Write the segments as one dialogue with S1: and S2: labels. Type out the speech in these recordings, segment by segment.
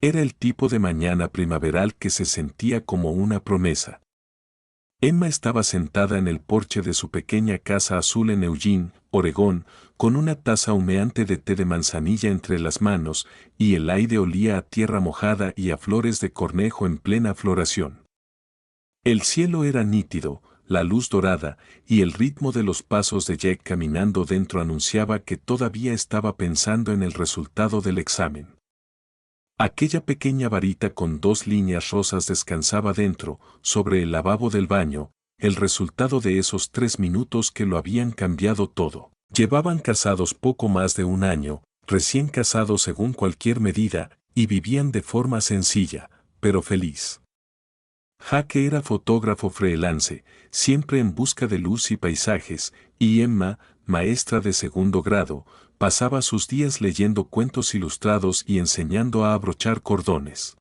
S1: Era el tipo de mañana primaveral que se sentía como una promesa. Emma estaba sentada en el porche de su pequeña casa azul en Eugene, Oregón, con una taza humeante de té de manzanilla entre las manos, y el aire olía a tierra mojada y a flores de cornejo en plena floración. El cielo era nítido, la luz dorada, y el ritmo de los pasos de Jack caminando dentro anunciaba que todavía estaba pensando en el resultado del examen. Aquella pequeña varita con 2 líneas rosas descansaba dentro, sobre el lavabo del baño, el resultado de esos 3 minutos que lo habían cambiado todo. Llevaban casados poco más de un año, recién casados según cualquier medida, y vivían de forma sencilla, pero feliz. Jack era fotógrafo freelance, siempre en busca de luz y paisajes, y Emma, maestra de segundo grado, pasaba sus días leyendo cuentos ilustrados y enseñando a abrochar cordones.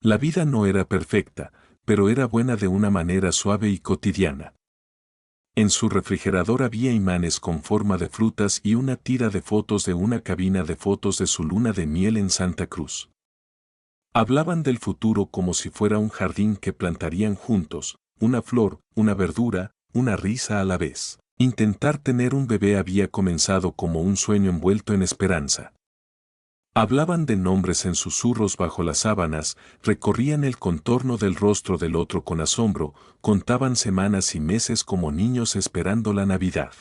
S1: La vida no era perfecta, pero era buena de una manera suave y cotidiana. En su refrigerador había imanes con forma de frutas y una tira de fotos de una cabina de fotos de su luna de miel en Santa Cruz. Hablaban del futuro como si fuera un jardín que plantarían juntos, una flor, una verdura, una risa a la vez. Intentar tener un bebé había comenzado como un sueño envuelto en esperanza. Hablaban de nombres en susurros bajo las sábanas, recorrían el contorno del rostro del otro con asombro, contaban semanas y meses como niños esperando la Navidad.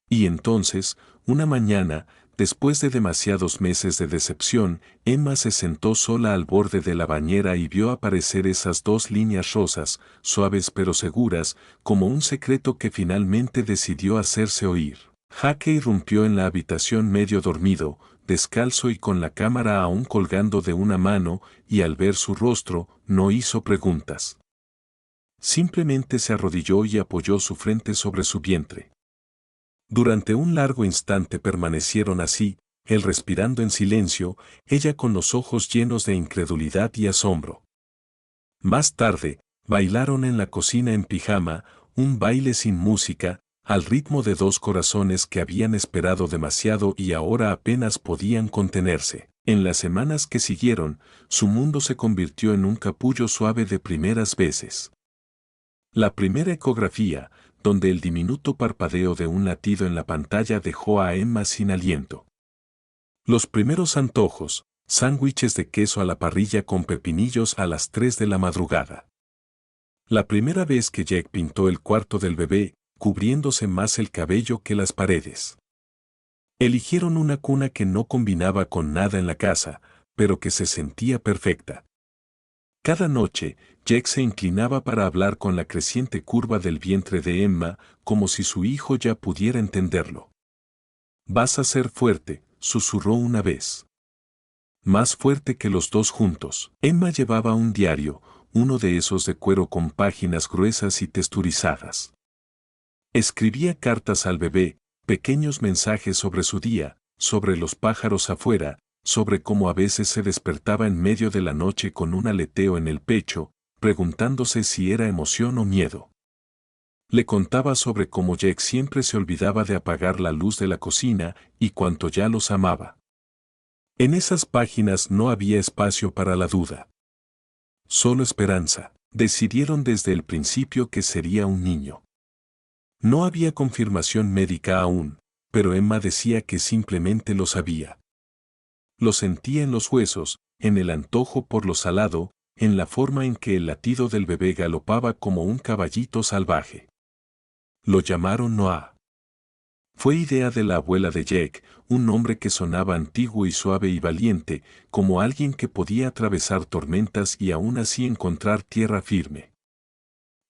S1: Y entonces, una mañana, después de demasiados meses de decepción, Emma se sentó sola al borde de la bañera y vio aparecer esas 2 líneas rosas, suaves pero seguras, como un secreto que finalmente decidió hacerse oír. Jack irrumpió en la habitación medio dormido, descalzo y con la cámara aún colgando de una mano, y al ver su rostro, no hizo preguntas. Simplemente se arrodilló y apoyó su frente sobre su vientre. Durante un largo instante permanecieron así, él respirando en silencio, ella con los ojos llenos de incredulidad y asombro. Más tarde, bailaron en la cocina en pijama, un baile sin música, al ritmo de 2 corazones que habían esperado demasiado y ahora apenas podían contenerse. En las semanas que siguieron, su mundo se convirtió en un capullo suave de primeras veces. La primera ecografía, donde el diminuto parpadeo de un latido en la pantalla dejó a Emma sin aliento. Los primeros antojos, sándwiches de queso a la parrilla con pepinillos a las 3 de la madrugada. La primera vez que Jack pintó el cuarto del bebé, cubriéndose más el cabello que las paredes. Eligieron una cuna que no combinaba con nada en la casa, pero que se sentía perfecta. Cada noche, Jack se inclinaba para hablar con la creciente curva del vientre de Emma, como si su hijo ya pudiera entenderlo. «Vas a ser fuerte», susurró una vez. Más fuerte que los dos juntos. Emma llevaba un diario, uno de esos de cuero con páginas gruesas y texturizadas. Escribía cartas al bebé, pequeños mensajes sobre su día, sobre los pájaros afuera, sobre cómo a veces se despertaba en medio de la noche con un aleteo en el pecho, preguntándose si era emoción o miedo. Le contaba sobre cómo Jack siempre se olvidaba de apagar la luz de la cocina y cuánto ya los amaba. En esas páginas no había espacio para la duda. Solo esperanza. Decidieron desde el principio que sería un niño. No había confirmación médica aún, pero Emma decía que simplemente lo sabía. Lo sentía en los huesos, en el antojo por lo salado, en la forma en que el latido del bebé galopaba como un caballito salvaje. Lo llamaron Noah. Fue idea de la abuela de Jack, un nombre que sonaba antiguo y suave y valiente, como alguien que podía atravesar tormentas y aún así encontrar tierra firme.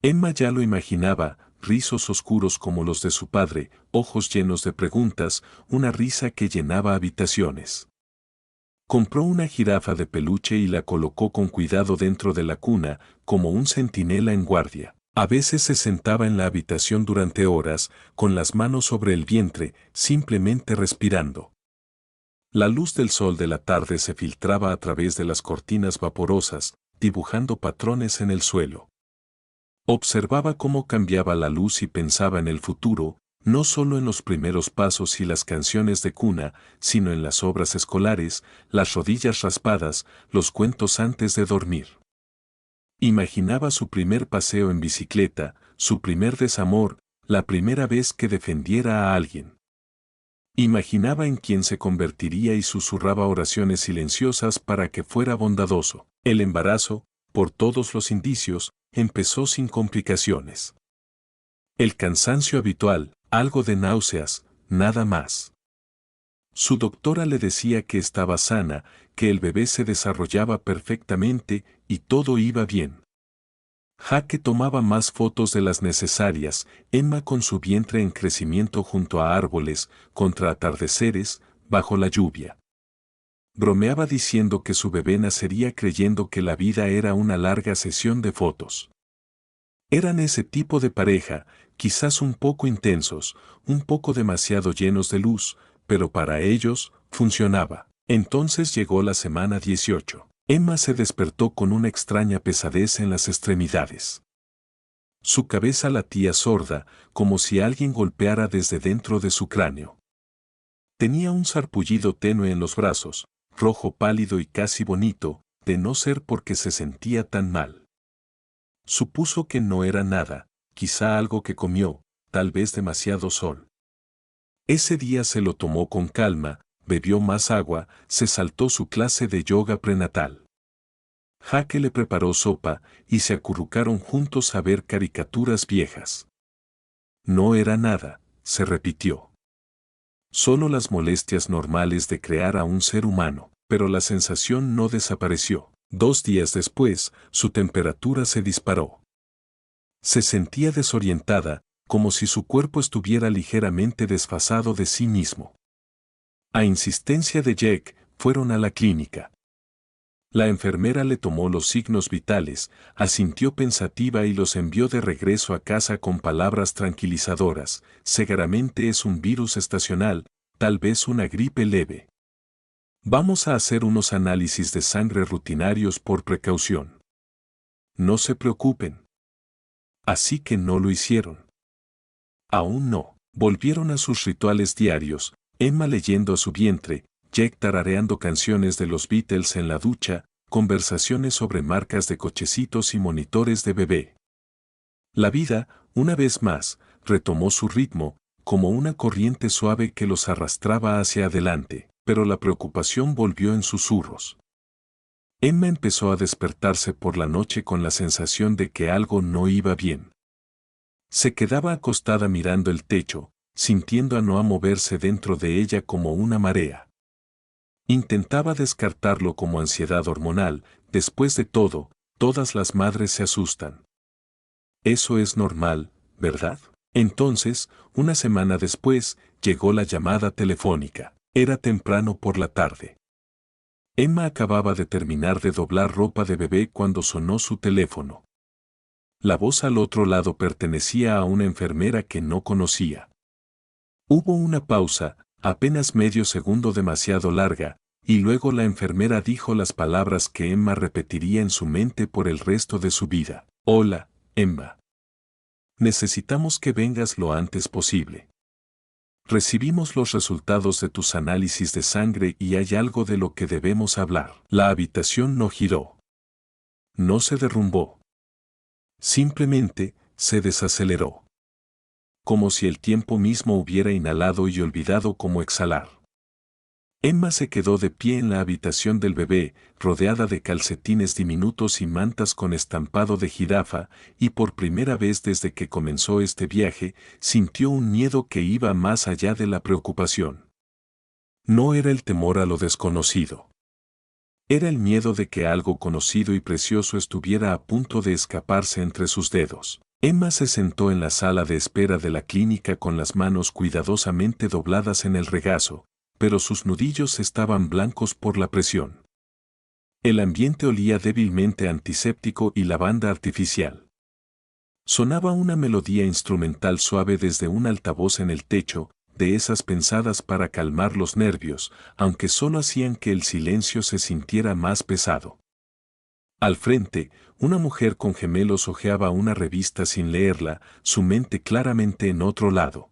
S1: Emma ya lo imaginaba, rizos oscuros como los de su padre, ojos llenos de preguntas, una risa que llenaba habitaciones. Compró una jirafa de peluche y la colocó con cuidado dentro de la cuna, como un centinela en guardia. A veces se sentaba en la habitación durante horas, con las manos sobre el vientre, simplemente respirando. La luz del sol de la tarde se filtraba a través de las cortinas vaporosas, dibujando patrones en el suelo. Observaba cómo cambiaba la luz y pensaba en el futuro, no solo en los primeros pasos y las canciones de cuna, sino en las obras escolares, las rodillas raspadas, los cuentos antes de dormir. Imaginaba su primer paseo en bicicleta, su primer desamor, la primera vez que defendiera a alguien. Imaginaba en quién se convertiría y susurraba oraciones silenciosas para que fuera bondadoso. El embarazo, por todos los indicios, empezó sin complicaciones. El cansancio habitual, algo de náuseas, nada más. Su doctora le decía que estaba sana, que el bebé se desarrollaba perfectamente y todo iba bien. Jaque tomaba más fotos de las necesarias, Emma con su vientre en crecimiento junto a árboles, contra atardeceres, bajo la lluvia. Bromeaba diciendo que su bebé nacería creyendo que la vida era una larga sesión de fotos. Eran ese tipo de pareja, quizás un poco intensos, un poco demasiado llenos de luz, pero para ellos, funcionaba. Entonces llegó la semana 18. Emma se despertó con una extraña pesadez en las extremidades. Su cabeza latía sorda, como si alguien golpeara desde dentro de su cráneo. Tenía un sarpullido tenue en los brazos, rojo pálido y casi bonito, de no ser porque se sentía tan mal. Supuso que no era nada, quizá algo que comió, tal vez demasiado sol. Ese día se lo tomó con calma, bebió más agua, se saltó su clase de yoga prenatal. Jaque le preparó sopa y se acurrucaron juntos a ver caricaturas viejas. No era nada, se repitió. Solo las molestias normales de crear a un ser humano, pero la sensación no desapareció. 2 días después, su temperatura se disparó. Se sentía desorientada, como si su cuerpo estuviera ligeramente desfasado de sí mismo. A insistencia de Jack, fueron a la clínica. La enfermera le tomó los signos vitales, asintió pensativa y los envió de regreso a casa con palabras tranquilizadoras. Seguramente es un virus estacional, tal vez una gripe leve. Vamos a hacer unos análisis de sangre rutinarios por precaución. No se preocupen. Así que no lo hicieron. Aún no. Volvieron a sus rituales diarios, Emma leyendo a su vientre, Jack tarareando canciones de los Beatles en la ducha, conversaciones sobre marcas de cochecitos y monitores de bebé. La vida, una vez más, retomó su ritmo, como una corriente suave que los arrastraba hacia adelante, pero la preocupación volvió en susurros. Emma empezó a despertarse por la noche con la sensación de que algo no iba bien. Se quedaba acostada mirando el techo, sintiendo a Noah moverse dentro de ella como una marea. Intentaba descartarlo como ansiedad hormonal, después de todo, todas las madres se asustan. Eso es normal, ¿verdad? Entonces, una semana después, llegó la llamada telefónica. Era temprano por la tarde. Emma acababa de terminar de doblar ropa de bebé cuando sonó su teléfono. La voz al otro lado pertenecía a una enfermera que no conocía. Hubo una pausa, apenas medio segundo demasiado larga, y luego la enfermera dijo las palabras que Emma repetiría en su mente por el resto de su vida. Hola, Emma. Necesitamos que vengas lo antes posible. Recibimos los resultados de tus análisis de sangre y hay algo de lo que debemos hablar. La habitación no giró. No se derrumbó. Simplemente, se desaceleró. Como si el tiempo mismo hubiera inhalado y olvidado cómo exhalar. Emma se quedó de pie en la habitación del bebé, rodeada de calcetines diminutos y mantas con estampado de jirafa, y por primera vez desde que comenzó este viaje, sintió un miedo que iba más allá de la preocupación. No era el temor a lo desconocido. Era el miedo de que algo conocido y precioso estuviera a punto de escaparse entre sus dedos. Emma se sentó en la sala de espera de la clínica con las manos cuidadosamente dobladas en el regazo, pero sus nudillos estaban blancos por la presión. El ambiente olía débilmente a antiséptico y lavanda artificial. Sonaba una melodía instrumental suave desde un altavoz en el techo, de esas pensadas para calmar los nervios, aunque solo hacían que el silencio se sintiera más pesado. Al frente, una mujer con gemelos hojeaba una revista sin leerla, su mente claramente en otro lado.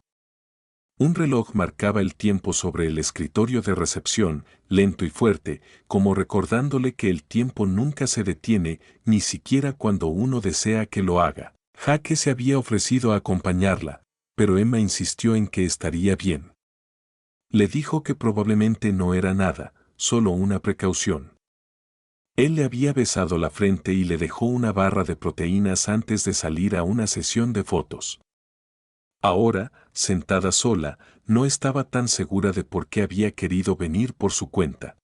S1: Un reloj marcaba el tiempo sobre el escritorio de recepción, lento y fuerte, como recordándole que el tiempo nunca se detiene, ni siquiera cuando uno desea que lo haga. Jake se había ofrecido a acompañarla, pero Emma insistió en que estaría bien. Le dijo que probablemente no era nada, solo una precaución. Él le había besado la frente y le dejó una barra de proteínas antes de salir a una sesión de fotos. Ahora, sentada sola, no estaba tan segura de por qué había querido venir por su cuenta.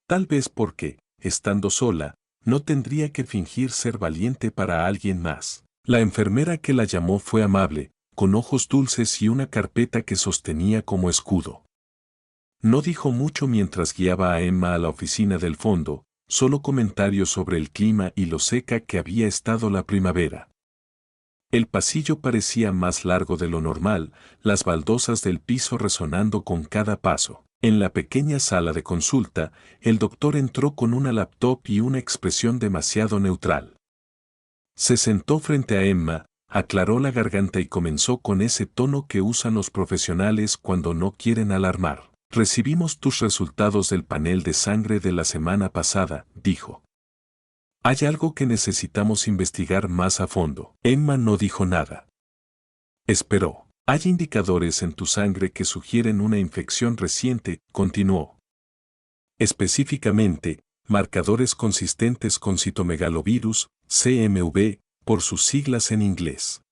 S1: Tal vez porque, estando sola, no tendría que fingir ser valiente para alguien más. La enfermera que la llamó fue amable, con ojos dulces y una carpeta que sostenía como escudo. No dijo mucho mientras guiaba a Emma a la oficina del fondo, solo comentarios sobre el clima y lo seca que había estado la primavera. El pasillo parecía más largo de lo normal, las baldosas del piso resonando con cada paso. En la pequeña sala de consulta, el doctor entró con una laptop y una expresión demasiado neutral. Se sentó frente a Emma, aclaró la garganta y comenzó con ese tono que usan los profesionales cuando no quieren alarmar. Recibimos tus resultados del panel de sangre de la semana pasada, dijo. Hay algo que necesitamos investigar más a fondo. Emma no dijo nada. Esperó. Hay indicadores en tu sangre que sugieren una infección reciente, continuó. Específicamente, marcadores consistentes con citomegalovirus, CMV, por sus siglas en inglés.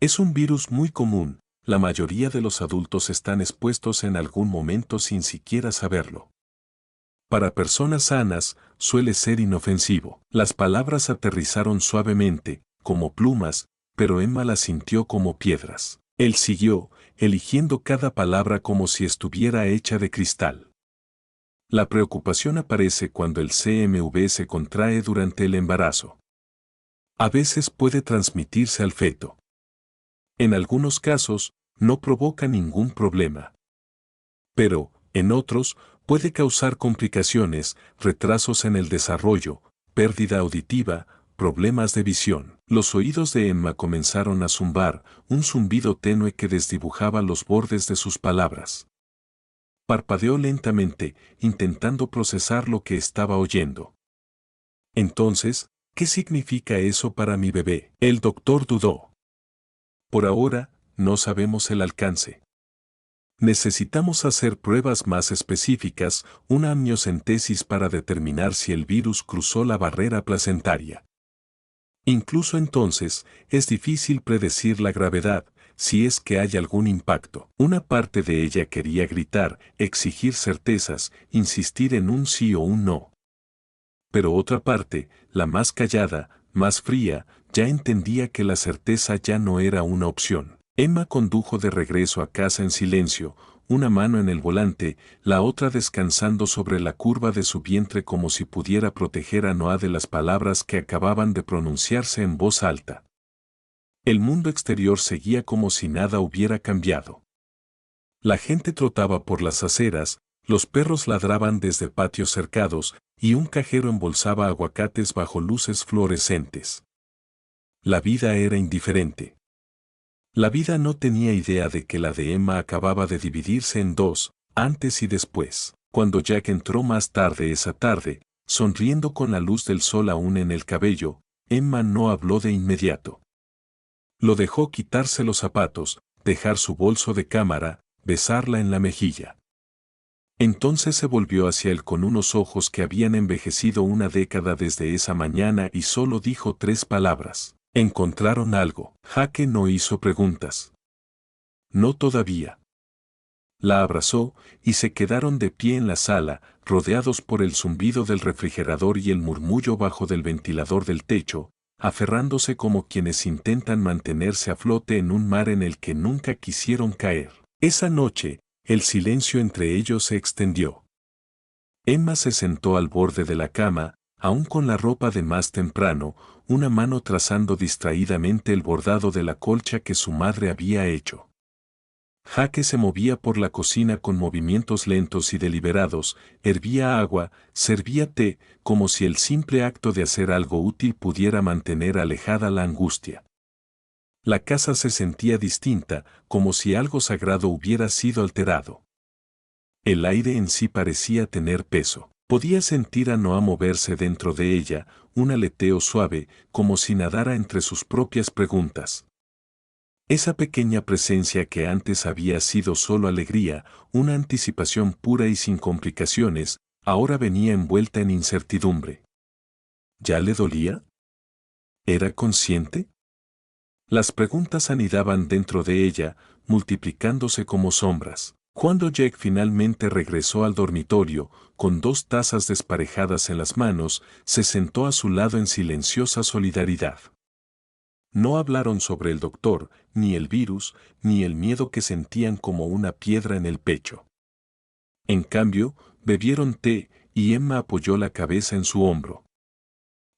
S1: Es un virus muy común, la mayoría de los adultos están expuestos en algún momento sin siquiera saberlo. Para personas sanas, suele ser inofensivo. Las palabras aterrizaron suavemente, como plumas, pero Emma las sintió como piedras. Él siguió, eligiendo cada palabra como si estuviera hecha de cristal. La preocupación aparece cuando el CMV se contrae durante el embarazo. A veces puede transmitirse al feto. En algunos casos, no provoca ningún problema. Pero, en otros, puede causar complicaciones, retrasos en el desarrollo, pérdida auditiva, problemas de visión. Los oídos de Emma comenzaron a zumbar, un zumbido tenue que desdibujaba los bordes de sus palabras. Parpadeó lentamente, intentando procesar lo que estaba oyendo. Entonces, ¿qué significa eso para mi bebé? El doctor dudó. Por ahora, no sabemos el alcance. Necesitamos hacer pruebas más específicas, una amniocentesis para determinar si el virus cruzó la barrera placentaria. Incluso entonces, es difícil predecir la gravedad, si es que hay algún impacto. Una parte de ella quería gritar, exigir certezas, insistir en un sí o un no. Pero otra parte, la más callada, más fría, ya entendía que la certeza ya no era una opción. Emma condujo de regreso a casa en silencio, una mano en el volante, la otra descansando sobre la curva de su vientre como si pudiera proteger a Noah de las palabras que acababan de pronunciarse en voz alta. El mundo exterior seguía como si nada hubiera cambiado. La gente trotaba por las aceras, los perros ladraban desde patios cercados, y un cajero embolsaba aguacates bajo luces fluorescentes. La vida era indiferente. La vida no tenía idea de que la de Emma acababa de dividirse en dos, antes y después. Cuando Jack entró más tarde esa tarde, sonriendo con la luz del sol aún en el cabello, Emma no habló de inmediato. Lo dejó quitarse los zapatos, dejar su bolso de cámara, besarla en la mejilla. Entonces se volvió hacia él con unos ojos que habían envejecido una década desde esa mañana y solo dijo 3 palabras. ¿Encontraron algo? Jake no hizo preguntas. No todavía. La abrazó y se quedaron de pie en la sala, rodeados por el zumbido del refrigerador y el murmullo bajo del ventilador del techo, aferrándose como quienes intentan mantenerse a flote en un mar en el que nunca quisieron caer. Esa noche, el silencio entre ellos se extendió. Emma se sentó al borde de la cama, aún con la ropa de más temprano, una mano trazando distraídamente el bordado de la colcha que su madre había hecho. Jake se movía por la cocina con movimientos lentos y deliberados, hervía agua, servía té, como si el simple acto de hacer algo útil pudiera mantener alejada la angustia. La casa se sentía distinta, como si algo sagrado hubiera sido alterado. El aire en sí parecía tener peso. Podía sentir a Noah moverse dentro de ella, un aleteo suave, como si nadara entre sus propias preguntas. Esa pequeña presencia que antes había sido solo alegría, una anticipación pura y sin complicaciones, ahora venía envuelta en incertidumbre. ¿Ya le dolía? ¿Era consciente? Las preguntas anidaban dentro de ella, multiplicándose como sombras. Cuando Jake finalmente regresó al dormitorio, con 2 tazas desparejadas en las manos, se sentó a su lado en silenciosa solidaridad. No hablaron sobre el doctor, ni el virus, ni el miedo que sentían como una piedra en el pecho. En cambio, bebieron té, y Emma apoyó la cabeza en su hombro.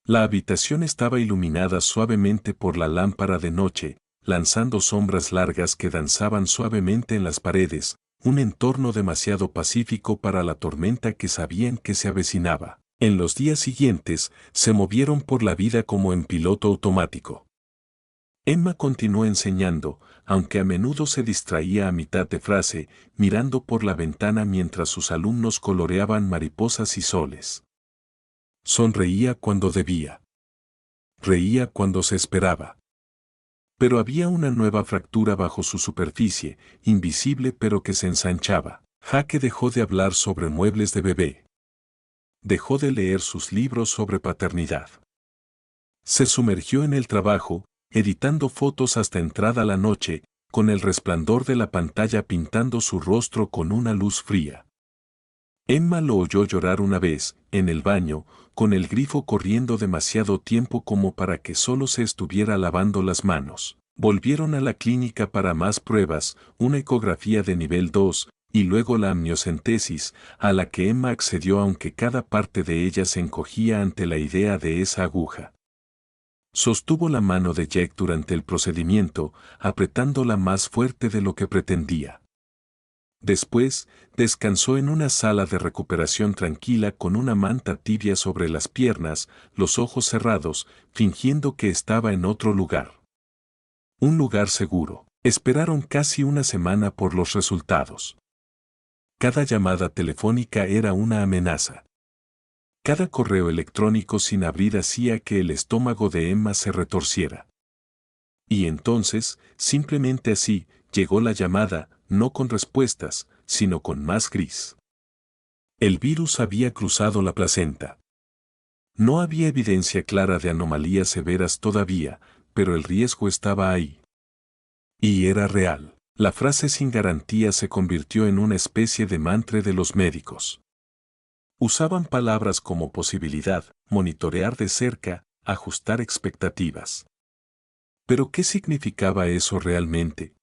S1: La habitación estaba iluminada suavemente por la lámpara de noche, lanzando sombras largas que danzaban suavemente en las paredes, un entorno demasiado pacífico para la tormenta que sabían que se avecinaba. En los días siguientes, se movieron por la vida como en piloto automático. Emma continuó enseñando, aunque a menudo se distraía a mitad de frase, mirando por la ventana mientras sus alumnos coloreaban mariposas y soles. Sonreía cuando debía. Reía cuando se esperaba. Pero había una nueva fractura bajo su superficie, invisible pero que se ensanchaba. Jake dejó de hablar sobre muebles de bebé. Dejó de leer sus libros sobre paternidad. Se sumergió en el trabajo, editando fotos hasta entrada la noche, con el resplandor de la pantalla pintando su rostro con una luz fría. Emma lo oyó llorar una vez, en el baño, con el grifo corriendo demasiado tiempo como para que solo se estuviera lavando las manos. Volvieron a la clínica para más pruebas, una ecografía de nivel 2, y luego la amniocentesis, a la que Emma accedió aunque cada parte de ella se encogía ante la idea de esa aguja. Sostuvo la mano de Jack durante el procedimiento, apretándola más fuerte de lo que pretendía. Después, descansó en una sala de recuperación tranquila con una manta tibia sobre las piernas, los ojos cerrados, fingiendo que estaba en otro lugar. Un lugar seguro. Esperaron casi una semana por los resultados. Cada llamada telefónica era una amenaza. Cada correo electrónico sin abrir hacía que el estómago de Emma se retorciera. Y entonces, simplemente así, llegó la llamada, no con respuestas, sino con más gris. El virus había cruzado la placenta. No había evidencia clara de anomalías severas todavía, pero el riesgo estaba ahí. Y era real. La frase sin garantía se convirtió en una especie de mantra de los médicos. Usaban palabras como posibilidad, monitorear de cerca, ajustar expectativas. ¿Pero qué significaba eso realmente?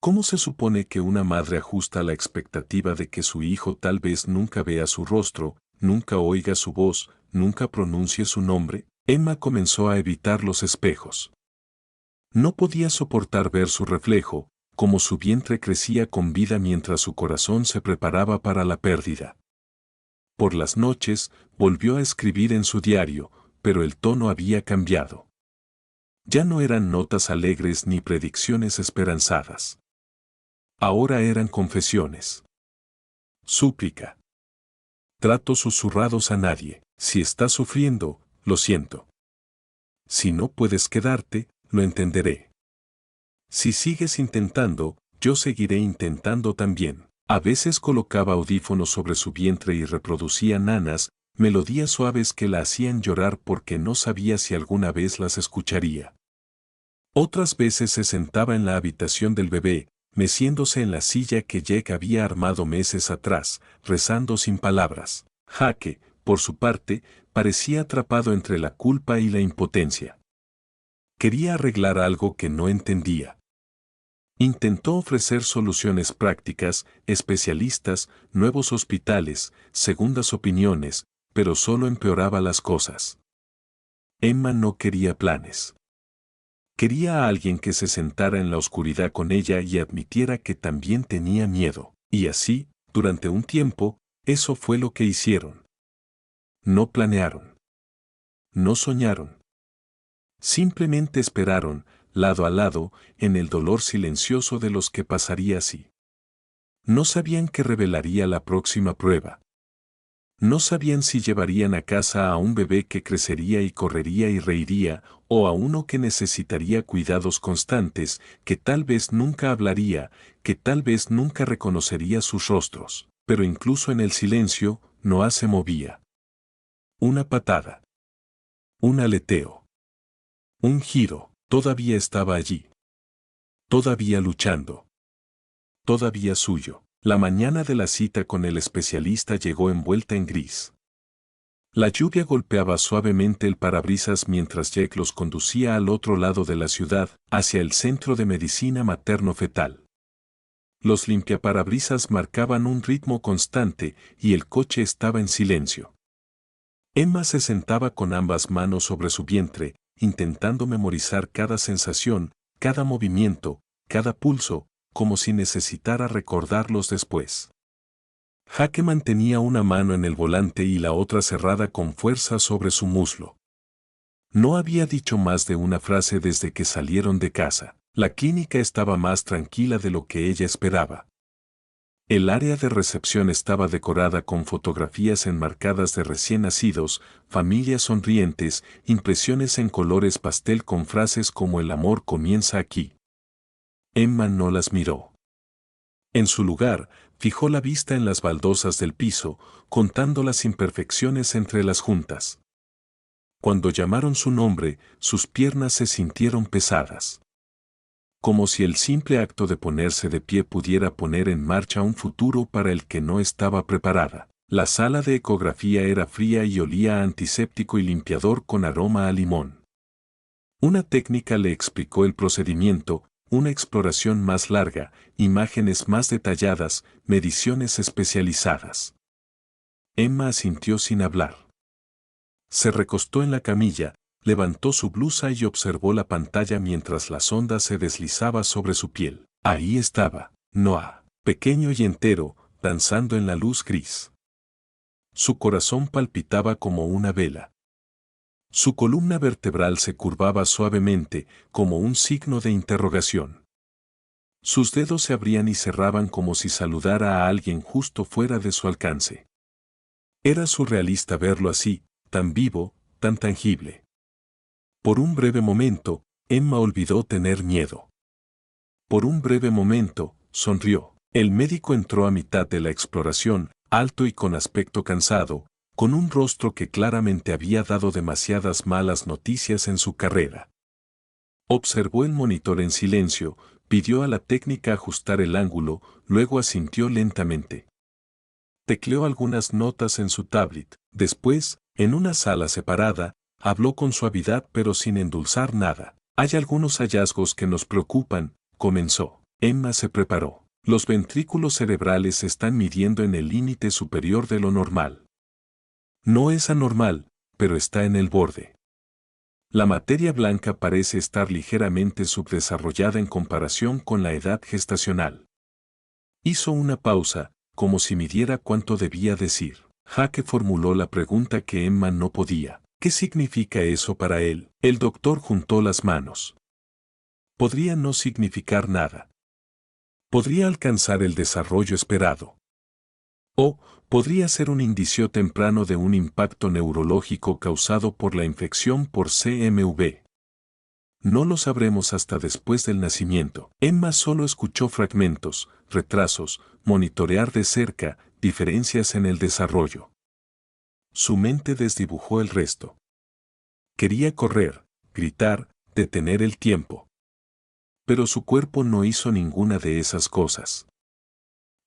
S1: ¿Cómo se supone que una madre ajusta la expectativa de que su hijo tal vez nunca vea su rostro, nunca oiga su voz, nunca pronuncie su nombre? Emma comenzó a evitar los espejos. No podía soportar ver su reflejo, como su vientre crecía con vida mientras su corazón se preparaba para la pérdida. Por las noches, volvió a escribir en su diario, pero el tono había cambiado. Ya no eran notas alegres ni predicciones esperanzadas. Ahora eran confesiones. Súplica. Tratos susurrados a nadie. Si estás sufriendo, lo siento. Si no puedes quedarte, lo entenderé. Si sigues intentando, yo seguiré intentando también. A veces colocaba audífonos sobre su vientre y reproducía nanas, melodías suaves que la hacían llorar porque no sabía si alguna vez las escucharía. Otras veces se sentaba en la habitación del bebé, meciéndose en la silla que Jack había armado meses atrás, rezando sin palabras. Jake, por su parte, parecía atrapado entre la culpa y la impotencia. Quería arreglar algo que no entendía. Intentó ofrecer soluciones prácticas, especialistas, nuevos hospitales, segundas opiniones, pero solo empeoraba las cosas. Emma no quería planes. Quería a alguien que se sentara en la oscuridad con ella y admitiera que también tenía miedo. Y así, durante un tiempo, eso fue lo que hicieron. No planearon. No soñaron. Simplemente esperaron, lado a lado, en el dolor silencioso de los que pasaría así. No sabían qué revelaría la próxima prueba. No sabían si llevarían a casa a un bebé que crecería y correría y reiría, o a uno que necesitaría cuidados constantes, que tal vez nunca hablaría, que tal vez nunca reconocería sus rostros, pero incluso en el silencio, Noah se movía. Una patada. Un aleteo. Un giro, todavía estaba allí. Todavía luchando. Todavía suyo. La mañana de la cita con el especialista llegó envuelta en gris. La lluvia golpeaba suavemente el parabrisas mientras Jack los conducía al otro lado de la ciudad, hacia el centro de medicina materno-fetal. Los limpiaparabrisas marcaban un ritmo constante y el coche estaba en silencio. Emma se sentaba con ambas manos sobre su vientre, intentando memorizar cada sensación, cada movimiento, cada pulso, como si necesitara recordarlos después. Jaque mantenía una mano en el volante y la otra cerrada con fuerza sobre su muslo. No había dicho más de una frase desde que salieron de casa. La clínica estaba más tranquila de lo que ella esperaba. El área de recepción estaba decorada con fotografías enmarcadas de recién nacidos, familias sonrientes, impresiones en colores pastel con frases como "el amor comienza aquí". Emma no las miró. En su lugar, fijó la vista en las baldosas del piso, contando las imperfecciones entre las juntas. Cuando llamaron su nombre, sus piernas se sintieron pesadas. Como si el simple acto de ponerse de pie pudiera poner en marcha un futuro para el que no estaba preparada. La sala de ecografía era fría y olía a antiséptico y limpiador con aroma a limón. Una técnica le explicó el procedimiento, una exploración más larga, imágenes más detalladas, mediciones especializadas. Emma asintió sin hablar. Se recostó en la camilla, levantó su blusa y observó la pantalla mientras la sonda se deslizaba sobre su piel. Ahí estaba, Noah, pequeño y entero, danzando en la luz gris. Su corazón palpitaba como una vela. Su columna vertebral se curvaba suavemente, como un signo de interrogación. Sus dedos se abrían y cerraban como si saludara a alguien justo fuera de su alcance. Era surrealista verlo así, tan vivo, tan tangible. Por un breve momento, Emma olvidó tener miedo. Por un breve momento, sonrió. El médico entró a mitad de la exploración, alto y con aspecto cansado, con un rostro que claramente había dado demasiadas malas noticias en su carrera. Observó el monitor en silencio, pidió a la técnica ajustar el ángulo, luego asintió lentamente. Tecleó algunas notas en su tablet. Después, en una sala separada, habló con suavidad pero sin endulzar nada. Hay algunos hallazgos que nos preocupan, comenzó. Emma se preparó. Los ventrículos cerebrales se están midiendo en el límite superior de lo normal. No es anormal, pero está en el borde. La materia blanca parece estar ligeramente subdesarrollada en comparación con la edad gestacional. Hizo una pausa, como si midiera cuánto debía decir. Jaque formuló la pregunta que Emma no podía. ¿Qué significa eso para él? El doctor juntó las manos. Podría no significar nada. Podría alcanzar el desarrollo esperado. O podría ser un indicio temprano de un impacto neurológico causado por la infección por CMV. No lo sabremos hasta después del nacimiento. Emma solo escuchó fragmentos, retrasos, monitorear de cerca, diferencias en el desarrollo. Su mente desdibujó el resto. Quería correr, gritar, detener el tiempo. Pero su cuerpo no hizo ninguna de esas cosas.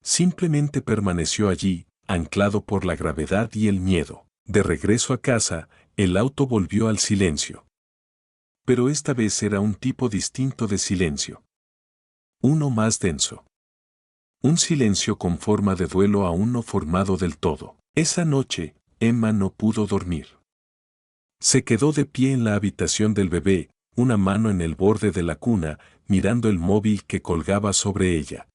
S1: Simplemente permaneció allí, anclado por la gravedad y el miedo. De regreso a casa, el auto volvió al silencio. Pero esta vez era un tipo distinto de silencio. Uno más denso. Un silencio con forma de duelo aún no formado del todo. Esa noche, Emma no pudo dormir. Se quedó de pie en la habitación del bebé, una mano en el borde de la cuna, mirando el móvil que colgaba sobre ella.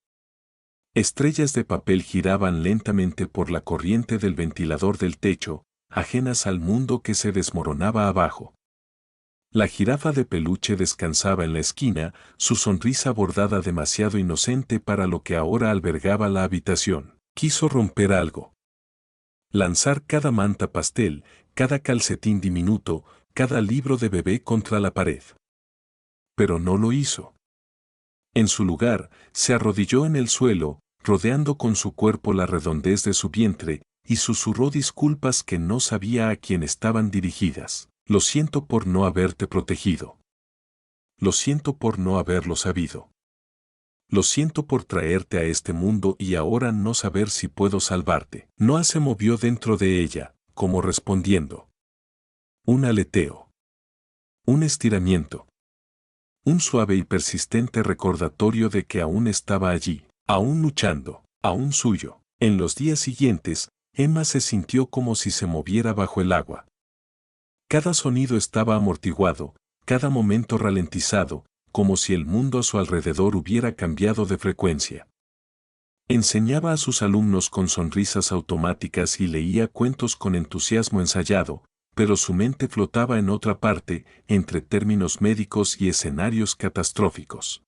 S1: Estrellas de papel giraban lentamente por la corriente del ventilador del techo, ajenas al mundo que se desmoronaba abajo. La jirafa de peluche descansaba en la esquina, su sonrisa bordada demasiado inocente para lo que ahora albergaba la habitación. Quiso romper algo. Lanzar cada manta pastel, cada calcetín diminuto, cada libro de bebé contra la pared. Pero no lo hizo. En su lugar, se arrodilló en el suelo, rodeando con su cuerpo la redondez de su vientre, y susurró disculpas que no sabía a quién estaban dirigidas. Lo siento por no haberte protegido. Lo siento por no haberlo sabido. Lo siento por traerte a este mundo y ahora no saber si puedo salvarte. Noah se movió dentro de ella, como respondiendo. Un aleteo. Un estiramiento. Un suave y persistente recordatorio de que aún estaba allí, aún luchando, aún suyo. En los días siguientes, Emma se sintió como si se moviera bajo el agua. Cada sonido estaba amortiguado, cada momento ralentizado, como si el mundo a su alrededor hubiera cambiado de frecuencia. Enseñaba a sus alumnos con sonrisas automáticas y leía cuentos con entusiasmo ensayado, pero su mente flotaba en otra parte, entre términos médicos y escenarios catastróficos.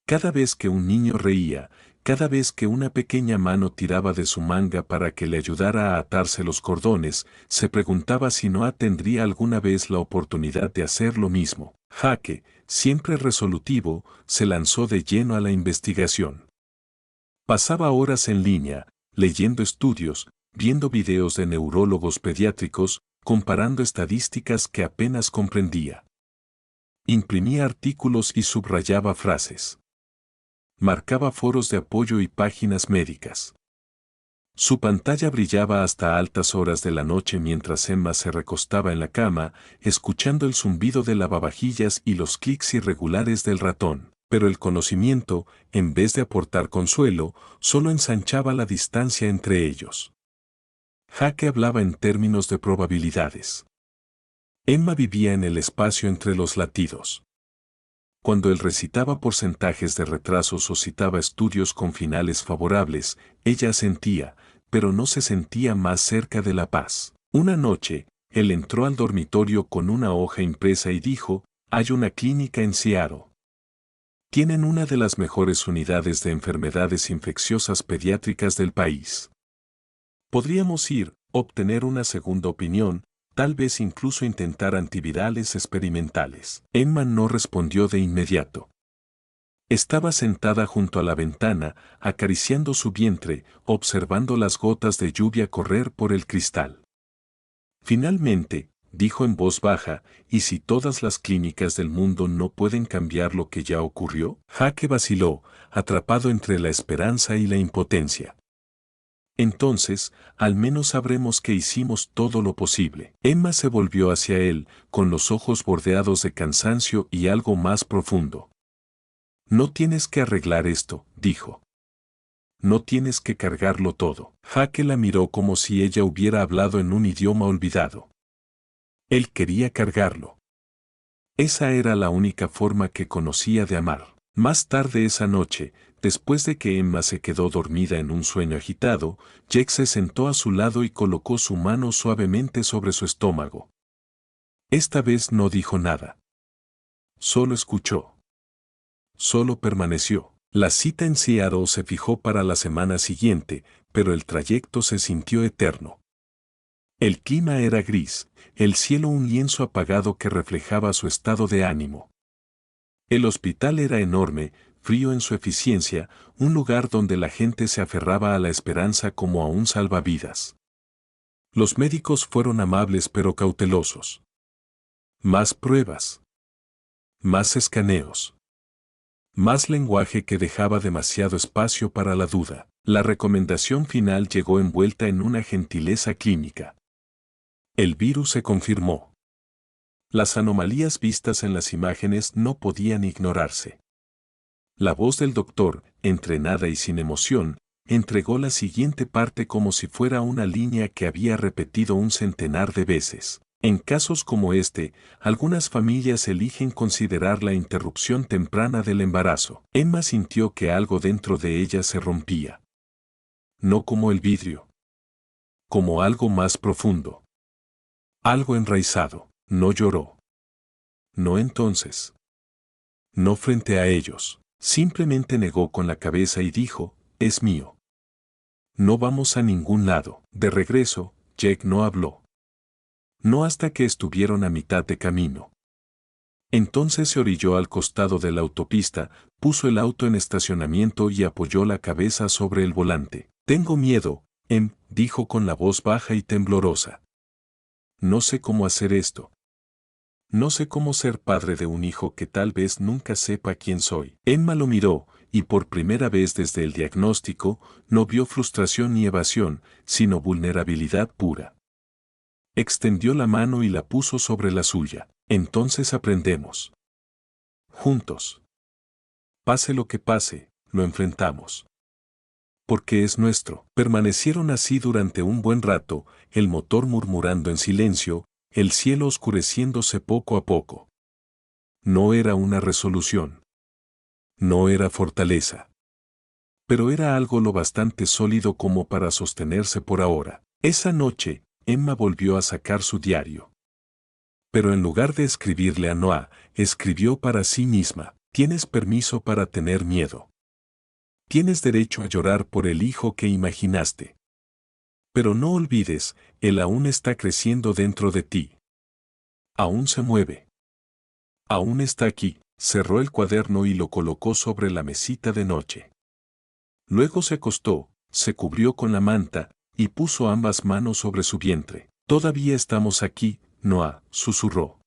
S1: Cada vez que un niño reía, cada vez que una pequeña mano tiraba de su manga para que le ayudara a atarse los cordones, se preguntaba si Noah tendría alguna vez la oportunidad de hacer lo mismo. Jake, siempre resolutivo, se lanzó de lleno a la investigación. Pasaba horas en línea, leyendo estudios, viendo videos de neurólogos pediátricos, comparando estadísticas que apenas comprendía. Imprimía artículos y subrayaba frases. Marcaba foros de apoyo y páginas médicas. Su pantalla brillaba hasta altas horas de la noche mientras Emma se recostaba en la cama, escuchando el zumbido de lavavajillas y los clics irregulares del ratón. Pero el conocimiento, en vez de aportar consuelo, solo ensanchaba la distancia entre ellos. Jake hablaba en términos de probabilidades. Emma vivía en el espacio entre los latidos. Cuando él recitaba porcentajes de retrasos o citaba estudios con finales favorables, ella asentía, pero no se sentía más cerca de la paz. Una noche, él entró al dormitorio con una hoja impresa y dijo, «Hay una clínica en Seattle. Tienen una de las mejores unidades de enfermedades infecciosas pediátricas del país. Podríamos ir, obtener una segunda opinión, tal vez incluso intentar antivirales experimentales». Emma no respondió de inmediato. Estaba sentada junto a la ventana, acariciando su vientre, observando las gotas de lluvia correr por el cristal. Finalmente, dijo en voz baja, ¿y si todas las clínicas del mundo no pueden cambiar lo que ya ocurrió? Jake vaciló, atrapado entre la esperanza y la impotencia. Entonces, al menos sabremos que hicimos todo lo posible. Emma se volvió hacia él, con los ojos bordeados de cansancio y algo más profundo. No tienes que arreglar esto, dijo. No tienes que cargarlo todo. Jake la miró como si ella hubiera hablado en un idioma olvidado. Él quería cargarlo. Esa era la única forma que conocía de amar. Más tarde esa noche, después de que Emma se quedó dormida en un sueño agitado, Jake se sentó a su lado y colocó su mano suavemente sobre su estómago. Esta vez no dijo nada. Solo escuchó. Solo permaneció. La cita en Seattle se fijó para la semana siguiente, pero el trayecto se sintió eterno. El clima era gris, el cielo un lienzo apagado que reflejaba su estado de ánimo. El hospital era enorme, frío en su eficiencia, un lugar donde la gente se aferraba a la esperanza como a un salvavidas. Los médicos fueron amables pero cautelosos. Más pruebas. Más escaneos. Más lenguaje que dejaba demasiado espacio para la duda. La recomendación final llegó envuelta en una gentileza clínica. El virus se confirmó. Las anomalías vistas en las imágenes no podían ignorarse. La voz del doctor, entrenada y sin emoción, entregó la siguiente parte como si fuera una línea que había repetido un centenar de veces. En casos como este, algunas familias eligen considerar la interrupción temprana del embarazo. Emma sintió que algo dentro de ella se rompía. No como el vidrio. Como algo más profundo. Algo enraizado. No lloró. No entonces. No frente a ellos. Simplemente negó con la cabeza y dijo, es mío. No vamos a ningún lado. De regreso, Jake no habló. No hasta que estuvieron a mitad de camino. Entonces se orilló al costado de la autopista, puso el auto en estacionamiento y apoyó la cabeza sobre el volante. Tengo miedo, dijo con la voz baja y temblorosa. No sé cómo hacer esto. No sé cómo ser padre de un hijo que tal vez nunca sepa quién soy. Emma lo miró, y por primera vez desde el diagnóstico, no vio frustración ni evasión, sino vulnerabilidad pura. Extendió la mano y la puso sobre la suya. Entonces aprendemos. Juntos. Pase lo que pase, lo enfrentamos. Porque es nuestro. Permanecieron así durante un buen rato, el motor murmurando en silencio, el cielo oscureciéndose poco a poco. No era una resolución. No era fortaleza. Pero era algo lo bastante sólido como para sostenerse por ahora. Esa noche, Emma volvió a sacar su diario. Pero en lugar de escribirle a Noah, escribió para sí misma, tienes permiso para tener miedo. Tienes derecho a llorar por el hijo que imaginaste. Pero no olvides, él aún está creciendo dentro de ti. Aún se mueve. Aún está aquí. Cerró el cuaderno y lo colocó sobre la mesita de noche. Luego se acostó, se cubrió con la manta, y puso ambas manos sobre su vientre. Todavía estamos aquí, Noah, susurró.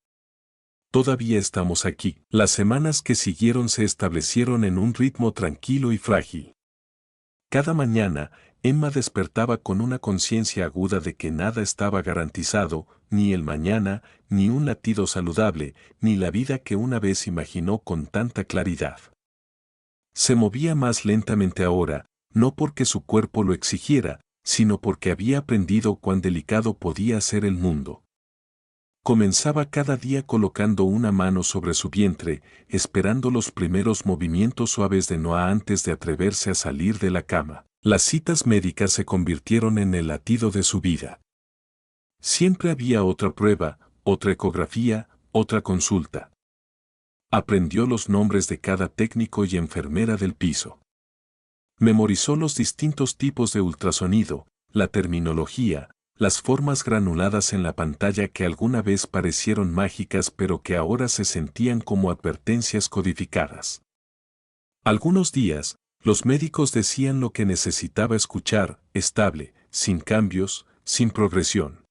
S1: Todavía estamos aquí. Las semanas que siguieron se establecieron en un ritmo tranquilo y frágil. Cada mañana, Emma despertaba con una conciencia aguda de que nada estaba garantizado, ni el mañana, ni un latido saludable, ni la vida que una vez imaginó con tanta claridad. Se movía más lentamente ahora, no porque su cuerpo lo exigiera, sino porque había aprendido cuán delicado podía ser el mundo. Comenzaba cada día colocando una mano sobre su vientre, esperando los primeros movimientos suaves de Noah antes de atreverse a salir de la cama. Las citas médicas se convirtieron en el latido de su vida. Siempre había otra prueba, otra ecografía, otra consulta. Aprendió los nombres de cada técnico y enfermera del piso. Memorizó los distintos tipos de ultrasonido, la terminología, las formas granuladas en la pantalla que alguna vez parecieron mágicas pero que ahora se sentían como advertencias codificadas. Algunos días, los médicos decían lo que necesitaba escuchar, estable, sin cambios, sin progresión.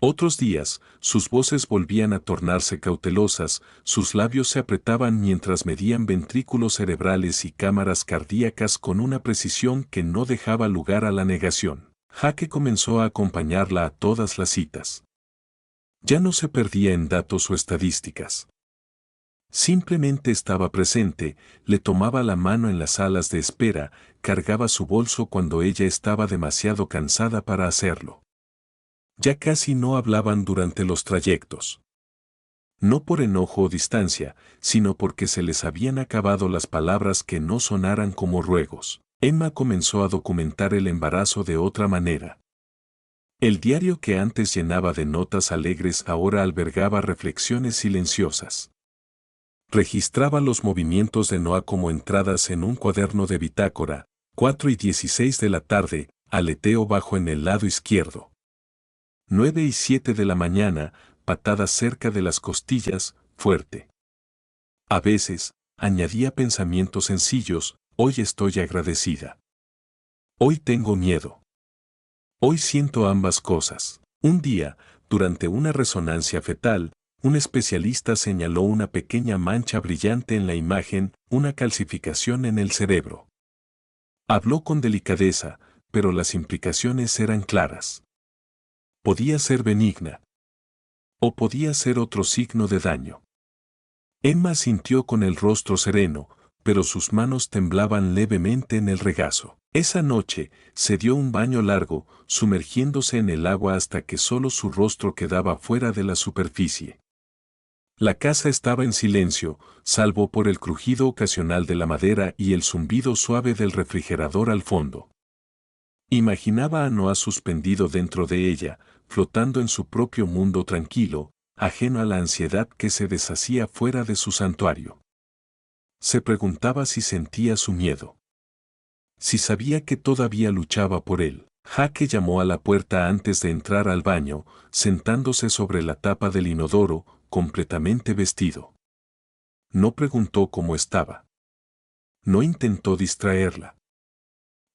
S1: Otros días, sus voces volvían a tornarse cautelosas, sus labios se apretaban mientras medían ventrículos cerebrales y cámaras cardíacas con una precisión que no dejaba lugar a la negación. Jake comenzó a acompañarla a todas las citas. Ya no se perdía en datos o estadísticas. Simplemente estaba presente, le tomaba la mano en las salas de espera, cargaba su bolso cuando ella estaba demasiado cansada para hacerlo. Ya casi no hablaban durante los trayectos. No por enojo o distancia, sino porque se les habían acabado las palabras que no sonaran como ruegos. Emma comenzó a documentar el embarazo de otra manera. El diario que antes llenaba de notas alegres ahora albergaba reflexiones silenciosas. Registraba los movimientos de Noah como entradas en un cuaderno de bitácora, 4:16 de la tarde, aleteo bajo en el lado izquierdo. 9:07 de la mañana, patadas cerca de las costillas, fuerte. A veces, añadía pensamientos sencillos, hoy estoy agradecida. Hoy tengo miedo. Hoy siento ambas cosas. Un día, durante una resonancia fetal, un especialista señaló una pequeña mancha brillante en la imagen, una calcificación en el cerebro. Habló con delicadeza, pero las implicaciones eran claras. Podía ser benigna. O podía ser otro signo de daño. Emma sintió con el rostro sereno, pero sus manos temblaban levemente en el regazo. Esa noche, se dio un baño largo, sumergiéndose en el agua hasta que solo su rostro quedaba fuera de la superficie. La casa estaba en silencio, salvo por el crujido ocasional de la madera y el zumbido suave del refrigerador al fondo. Imaginaba a Noah suspendido dentro de ella, flotando en su propio mundo tranquilo, ajeno a la ansiedad que se deshacía fuera de su santuario. Se preguntaba si sentía su miedo. Si sabía que todavía luchaba por él. Jake llamó a la puerta antes de entrar al baño, sentándose sobre la tapa del inodoro, completamente vestido. No preguntó cómo estaba. No intentó distraerla.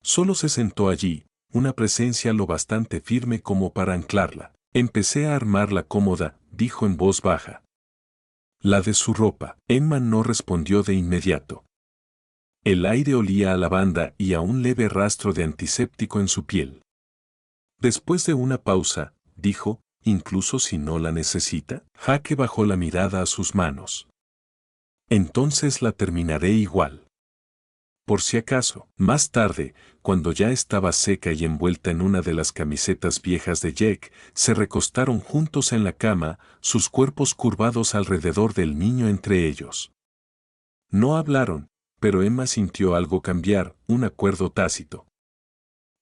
S1: Solo se sentó allí, una presencia lo bastante firme como para anclarla. Empecé a armar la cómoda, dijo en voz baja. La de su ropa. Emma no respondió de inmediato. El aire olía a lavanda y a un leve rastro de antiséptico en su piel. Después de una pausa, dijo, incluso si no la necesita. Jake bajó la mirada a sus manos. Entonces la terminaré igual. Por si acaso. Más tarde, cuando ya estaba seca y envuelta en una de las camisetas viejas de Jake, se recostaron juntos en la cama, sus cuerpos curvados alrededor del niño entre ellos. No hablaron, pero Emma sintió algo cambiar, un acuerdo tácito.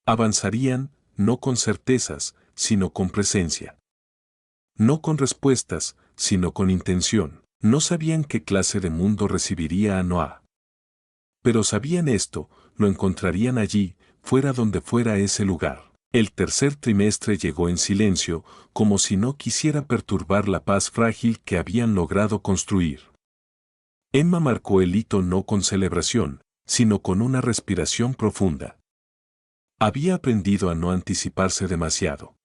S1: Avanzarían, no con certezas, sino con presencia. No con respuestas, sino con intención. No sabían qué clase de mundo recibiría a Noah. Pero sabían esto, lo encontrarían allí, fuera donde fuera ese lugar. El tercer trimestre llegó en silencio, como si no quisiera perturbar la paz frágil que habían logrado construir. Emma marcó el hito no con celebración, sino con una respiración profunda. Había aprendido a no anticiparse demasiado.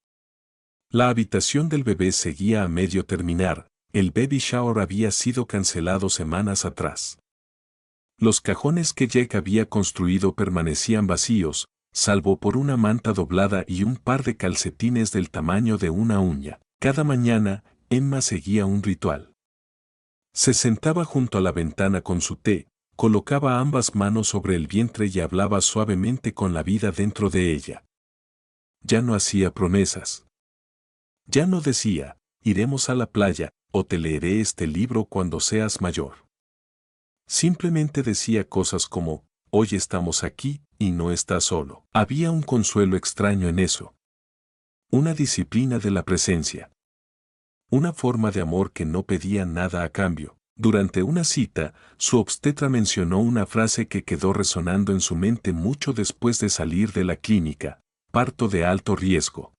S1: La habitación del bebé seguía a medio terminar, el baby shower había sido cancelado semanas atrás. Los cajones que Jake había construido permanecían vacíos, salvo por una manta doblada y un par de calcetines del tamaño de una uña. Cada mañana, Emma seguía un ritual. Se sentaba junto a la ventana con su té, colocaba ambas manos sobre el vientre y hablaba suavemente con la vida dentro de ella. Ya no hacía promesas. Ya no decía, iremos a la playa, o te leeré este libro cuando seas mayor. Simplemente decía cosas como, hoy estamos aquí, y no estás solo. Había un consuelo extraño en eso. Una disciplina de la presencia. Una forma de amor que no pedía nada a cambio. Durante una cita, su obstetra mencionó una frase que quedó resonando en su mente mucho después de salir de la clínica: parto de alto riesgo.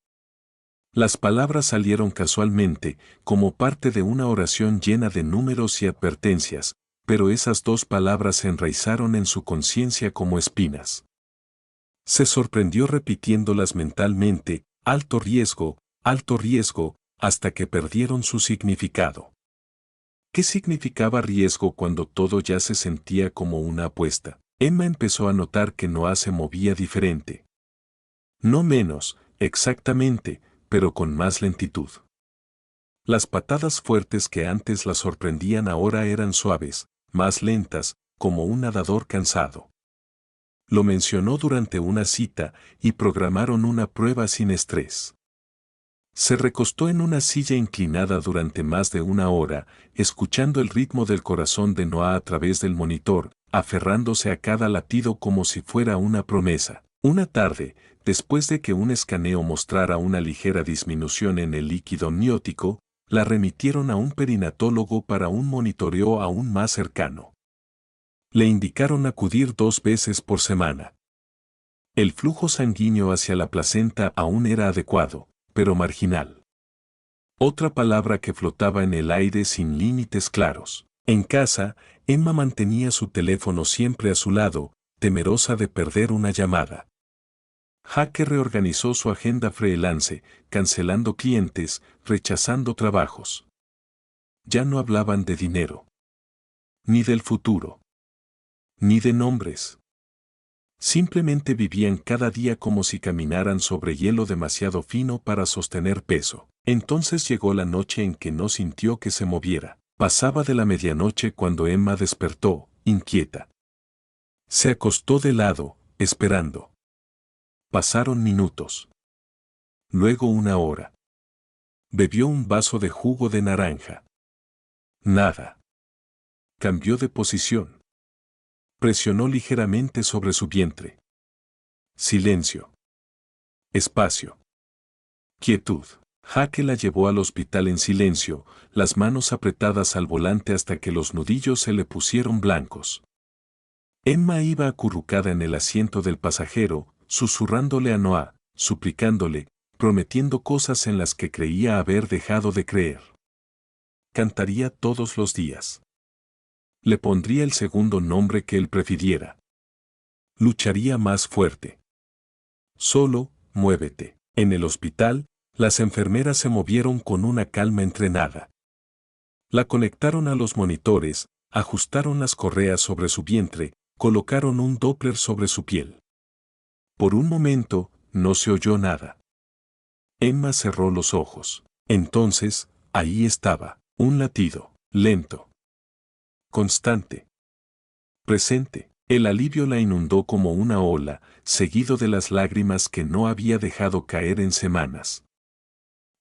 S1: Las palabras salieron casualmente, como parte de una oración llena de números y advertencias, pero esas dos palabras se enraizaron en su conciencia como espinas. Se sorprendió repitiéndolas mentalmente, alto riesgo, hasta que perdieron su significado. ¿Qué significaba riesgo cuando todo ya se sentía como una apuesta? Emma empezó a notar que Noah se movía diferente. No menos, exactamente, pero con más lentitud. Las patadas fuertes que antes la sorprendían ahora eran suaves, más lentas, como un nadador cansado. Lo mencionó durante una cita y programaron una prueba sin estrés. Se recostó en una silla inclinada durante más de una hora, escuchando el ritmo del corazón de Noah a través del monitor, aferrándose a cada latido como si fuera una promesa. Una tarde, después de que un escaneo mostrara una ligera disminución en el líquido amniótico, la remitieron a un perinatólogo para un monitoreo aún más cercano. Le indicaron acudir 2 veces por semana. El flujo sanguíneo hacia la placenta aún era adecuado, pero marginal. Otra palabra que flotaba en el aire sin límites claros. En casa, Emma mantenía su teléfono siempre a su lado, temerosa de perder una llamada. Jake reorganizó su agenda freelance, cancelando clientes, rechazando trabajos. Ya no hablaban de dinero. Ni del futuro. Ni de nombres. Simplemente vivían cada día como si caminaran sobre hielo demasiado fino para sostener peso. Entonces llegó la noche en que no sintió que se moviera. Pasaba de la medianoche cuando Emma despertó, inquieta. Se acostó de lado, esperando. Pasaron minutos. Luego una hora. Bebió un vaso de jugo de naranja. Nada. Cambió de posición. Presionó ligeramente sobre su vientre. Silencio. Espacio. Quietud. Jake la llevó al hospital en silencio, las manos apretadas al volante hasta que los nudillos se le pusieron blancos. Emma iba acurrucada en el asiento del pasajero, susurrándole a Noah, suplicándole, prometiendo cosas en las que creía haber dejado de creer. Cantaría todos los días. Le pondría el segundo nombre que él prefiriera. Lucharía más fuerte. Solo, muévete. En el hospital, las enfermeras se movieron con una calma entrenada. La conectaron a los monitores, ajustaron las correas sobre su vientre, colocaron un Doppler sobre su piel. Por un momento, no se oyó nada. Emma cerró los ojos. Entonces, ahí estaba, un latido, lento, constante, presente. El alivio la inundó como una ola, seguido de las lágrimas que no había dejado caer en semanas.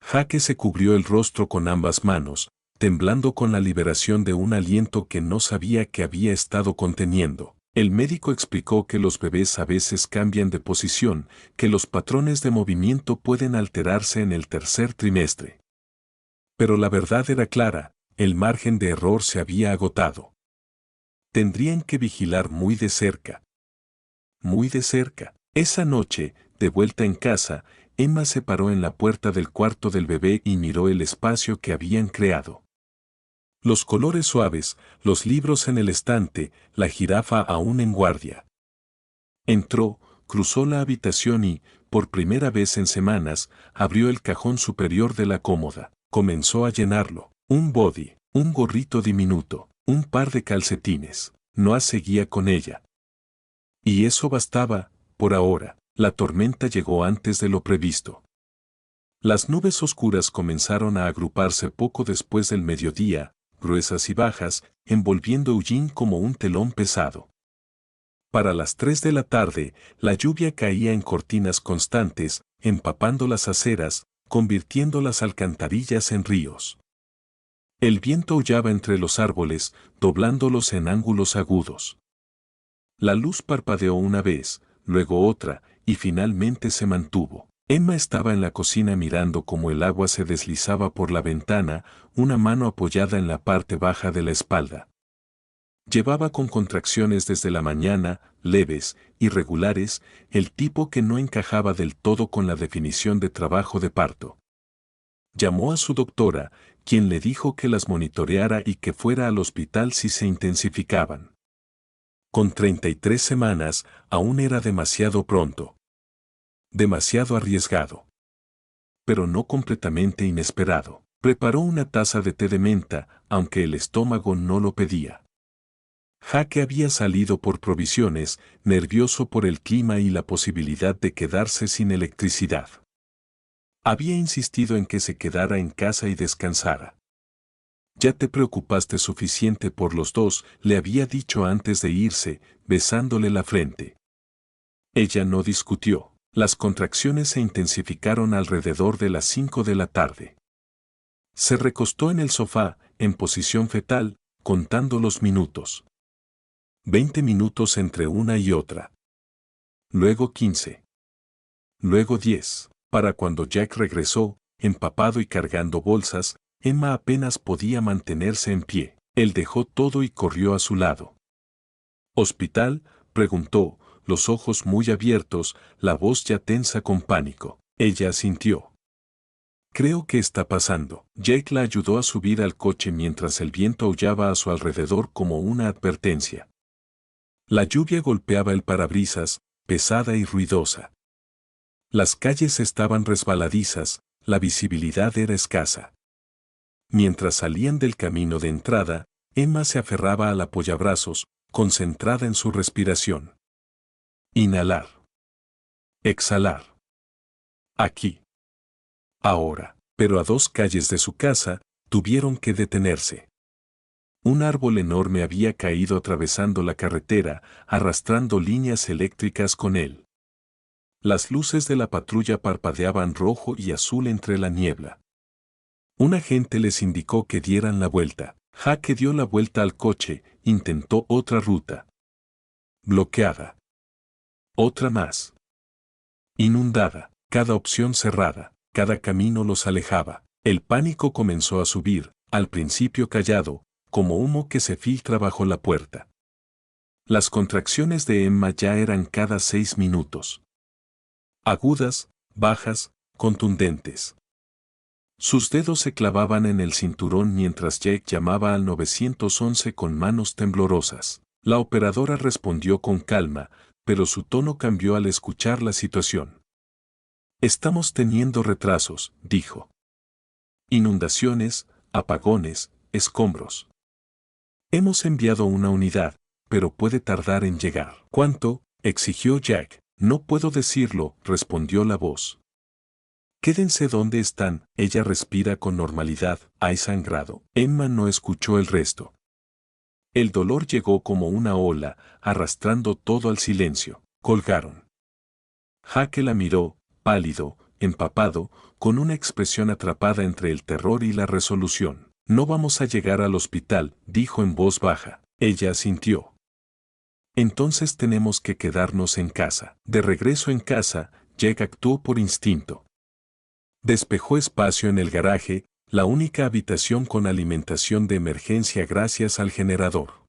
S1: Jake se cubrió el rostro con ambas manos, temblando con la liberación de un aliento que no sabía que había estado conteniendo. El médico explicó que los bebés a veces cambian de posición, que los patrones de movimiento pueden alterarse en el tercer trimestre. Pero la verdad era clara, el margen de error se había agotado. Tendrían que vigilar muy de cerca. Muy de cerca. Esa noche, de vuelta en casa, Emma se paró en la puerta del cuarto del bebé y miró el espacio que habían creado. Los colores suaves, los libros en el estante, la jirafa aún en guardia. Entró, cruzó la habitación y, por primera vez en semanas, abrió el cajón superior de la cómoda. Comenzó a llenarlo. Un body, un gorrito diminuto, un par de calcetines. Noah seguía con ella. Y eso bastaba, por ahora. La tormenta llegó antes de lo previsto. Las nubes oscuras comenzaron a agruparse poco después del mediodía, gruesas y bajas, envolviendo Eugene como un telón pesado. Para las 3 de la tarde, la lluvia caía en cortinas constantes, empapando las aceras, convirtiendo las alcantarillas en ríos. El viento aullaba entre los árboles, doblándolos en ángulos agudos. La luz parpadeó una vez, luego otra, y finalmente se mantuvo. Emma estaba en la cocina mirando cómo el agua se deslizaba por la ventana, una mano apoyada en la parte baja de la espalda. Llevaba con contracciones desde la mañana, leves, irregulares, el tipo que no encajaba del todo con la definición de trabajo de parto. Llamó a su doctora, quien le dijo que las monitoreara y que fuera al hospital si se intensificaban. Con 33 semanas, aún era demasiado pronto. Demasiado arriesgado. Pero no completamente inesperado. Preparó una taza de té de menta, aunque el estómago no lo pedía. Jake había salido por provisiones, nervioso por el clima y la posibilidad de quedarse sin electricidad. Había insistido en que se quedara en casa y descansara. Ya te preocupaste suficiente por los dos, le había dicho antes de irse, besándole la frente. Ella no discutió. Las contracciones se intensificaron alrededor de las 5 de la tarde. Se recostó en el sofá, en posición fetal, contando los minutos. 20 minutos entre una y otra. Luego 15. Luego 10. Para cuando Jack regresó, empapado y cargando bolsas, Emma apenas podía mantenerse en pie. Él dejó todo y corrió a su lado. ¿Hospital?, preguntó, los ojos muy abiertos, la voz ya tensa con pánico. Ella asintió. Creo que está pasando. Jake la ayudó a subir al coche mientras el viento aullaba a su alrededor como una advertencia. La lluvia golpeaba el parabrisas, pesada y ruidosa. Las calles estaban resbaladizas, la visibilidad era escasa. Mientras salían del camino de entrada, Emma se aferraba al apoyabrazos, concentrada en su respiración. Inhalar. Exhalar. Aquí. Ahora. Pero a 2 calles de su casa, tuvieron que detenerse. Un árbol enorme había caído atravesando la carretera, arrastrando líneas eléctricas con él. Las luces de la patrulla parpadeaban rojo y azul entre la niebla. Un agente les indicó que dieran la vuelta. Jake dio la vuelta al coche, intentó otra ruta. Bloqueada. Otra más. Inundada, cada opción cerrada. cada camino los alejaba. El pánico comenzó a subir, al principio callado, como humo que se filtra bajo la puerta. Las contracciones de Emma ya eran cada 6 minutos. Agudas, bajas, contundentes. Sus dedos se clavaban en el cinturón mientras Jake llamaba al 911 con manos temblorosas. La operadora respondió con calma, pero su tono cambió al escuchar la situación. Estamos teniendo retrasos, dijo. Inundaciones, apagones, escombros. Hemos enviado una unidad, pero puede tardar en llegar. ¿Cuánto?, exigió Jack. No puedo decirlo, respondió la voz. Quédense donde están, ella respira con normalidad, hay sangrado. Emma no escuchó el resto. El dolor llegó como una ola, arrastrando todo al silencio. Colgaron. Jake la miró, pálido, empapado, con una expresión atrapada entre el terror y la resolución. No vamos a llegar al hospital, dijo en voz baja. Ella asintió. Entonces tenemos que quedarnos en casa. De regreso en casa, Jake actuó por instinto. Despejó espacio en el garaje, la única habitación con alimentación de emergencia gracias al generador.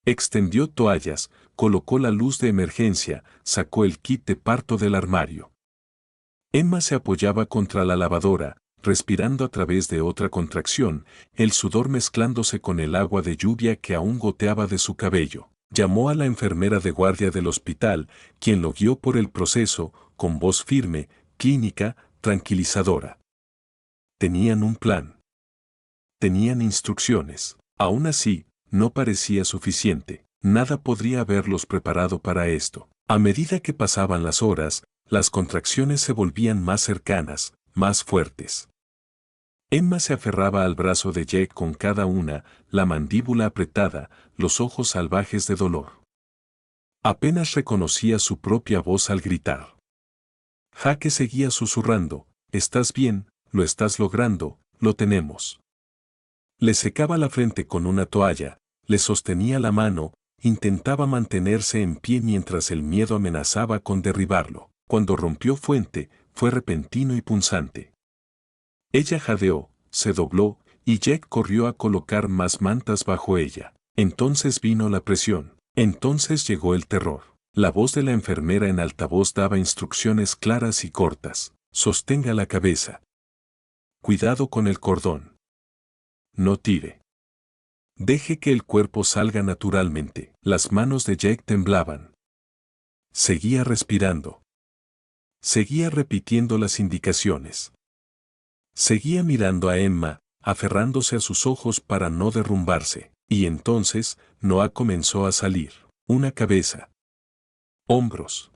S1: Extendió toallas, colocó la luz de emergencia, sacó el kit de parto del armario. Emma se apoyaba contra la lavadora, respirando a través de otra contracción, el sudor mezclándose con el agua de lluvia que aún goteaba de su cabello. Llamó a la enfermera de guardia del hospital, quien lo guió por el proceso, con voz firme, clínica, tranquilizadora. Tenían un plan. Tenían instrucciones. Aún así, no parecía suficiente. Nada podría haberlos preparado para esto. A medida que pasaban las horas, las contracciones se volvían más cercanas, más fuertes. Emma se aferraba al brazo de Jake con cada una, la mandíbula apretada, los ojos salvajes de dolor. Apenas reconocía su propia voz al gritar. Jake seguía susurrando, «Estás bien, lo estás logrando, lo tenemos». Le secaba la frente con una toalla, le sostenía la mano, intentaba mantenerse en pie mientras el miedo amenazaba con derribarlo. Cuando rompió fuente, fue repentino y punzante. Ella jadeó, se dobló, y Jack corrió a colocar más mantas bajo ella. Entonces vino la presión. Entonces llegó el terror. La voz de la enfermera en altavoz daba instrucciones claras y cortas. Sostenga la cabeza. Cuidado con el cordón. No tire. Deje que el cuerpo salga naturalmente. Las manos de Jack temblaban. Seguía respirando. Seguía repitiendo las indicaciones. Seguía mirando a Emma, aferrándose a sus ojos para no derrumbarse. Y entonces, Noah comenzó a salir. Una cabeza. Hombros.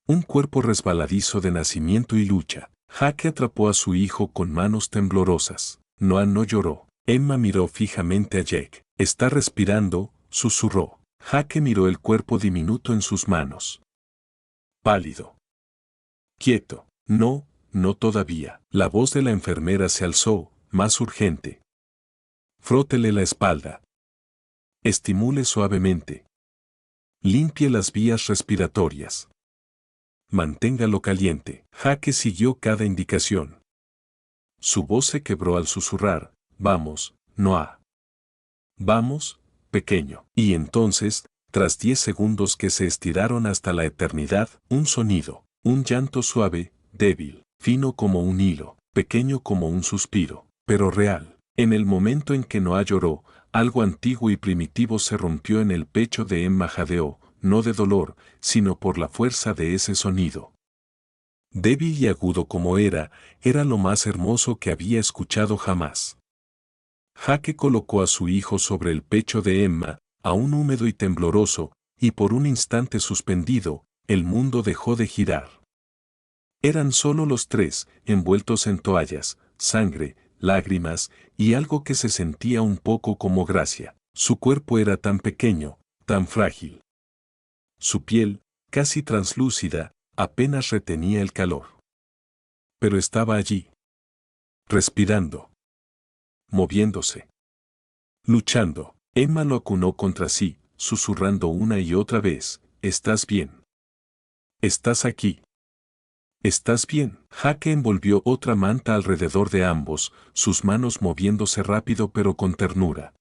S1: Un cuerpo resbaladizo de nacimiento y lucha. Jake atrapó a su hijo con manos temblorosas. Noah no lloró. Emma miró fijamente a Jake. «Está respirando», susurró. Jake miró el cuerpo diminuto en sus manos. Pálido. Quieto. «No, no todavía». La voz de la enfermera se alzó, más urgente. «Frótele la espalda. Estimule suavemente. Limpie las vías respiratorias. Manténgalo caliente». Jake siguió cada indicación. Su voz se quebró al susurrar, «Vamos, Noah. Vamos, pequeño». Y entonces, tras 10 segundos que se estiraron hasta la eternidad, un sonido, un llanto suave, débil, fino como un hilo, pequeño como un suspiro, pero real. En el momento en que Noah lloró, algo antiguo y primitivo se rompió en el pecho de Emma. Jadeó, no de dolor, sino por la fuerza de ese sonido. Débil y agudo como era lo más hermoso que había escuchado jamás. Jake colocó a su hijo sobre el pecho de Emma, aún húmedo y tembloroso, y por un instante suspendido, el mundo dejó de girar. Eran solo los tres, envueltos en toallas, sangre, lágrimas, y algo que se sentía un poco como gracia. Su cuerpo era tan pequeño, tan frágil. Su piel, casi translúcida, apenas retenía el calor. Pero estaba allí. Respirando. Moviéndose. Luchando. Emma lo acunó contra sí, susurrando una y otra vez, «Estás bien. Estás aquí. ¿Estás bien? Jaque envolvió otra manta alrededor de ambos, sus manos moviéndose rápido pero con ternura.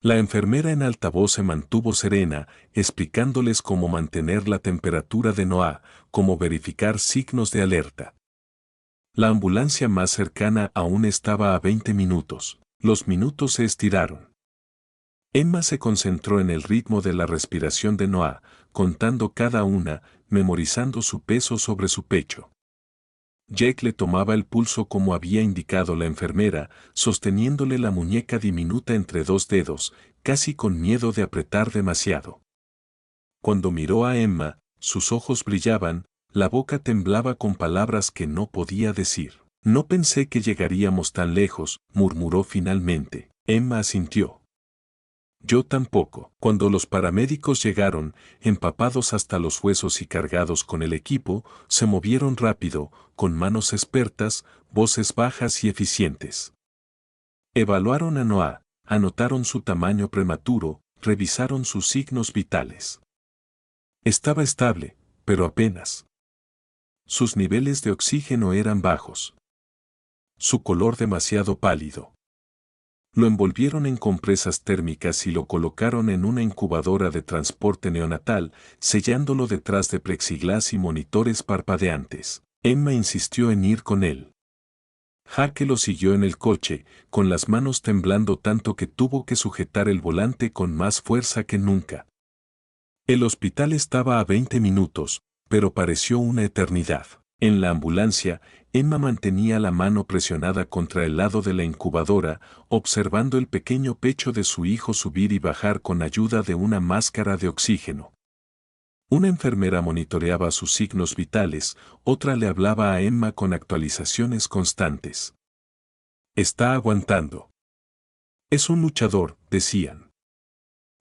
S1: La enfermera en altavoz se mantuvo serena, explicándoles cómo mantener la temperatura de Noah, cómo verificar signos de alerta. La ambulancia más cercana aún estaba a 20 minutos. Los minutos se estiraron. Emma se concentró en el ritmo de la respiración de Noah, contando cada una, memorizando su peso sobre su pecho. Jake le tomaba el pulso como había indicado la enfermera, sosteniéndole la muñeca diminuta entre dos dedos, casi con miedo de apretar demasiado. Cuando miró a Emma, sus ojos brillaban, la boca temblaba con palabras que no podía decir. No pensé que llegaríamos tan lejos, murmuró finalmente. Emma asintió. Yo tampoco. Cuando los paramédicos llegaron, empapados hasta los huesos y cargados con el equipo, se movieron rápido, con manos expertas, voces bajas y eficientes. Evaluaron a Noah, anotaron su tamaño prematuro, revisaron sus signos vitales. Estaba estable, pero apenas. Sus niveles de oxígeno eran bajos. Su color demasiado pálido. Lo envolvieron en compresas térmicas y lo colocaron en una incubadora de transporte neonatal, sellándolo detrás de plexiglas y monitores parpadeantes. Emma insistió en ir con él. Jaque lo siguió en el coche, con las manos temblando tanto que tuvo que sujetar el volante con más fuerza que nunca. El hospital estaba a 20 minutos, pero pareció una eternidad. En la ambulancia, Emma mantenía la mano presionada contra el lado de la incubadora, observando el pequeño pecho de su hijo subir y bajar con ayuda de una máscara de oxígeno. Una enfermera monitoreaba sus signos vitales, otra le hablaba a Emma con actualizaciones constantes. Está aguantando. Es un luchador, decían.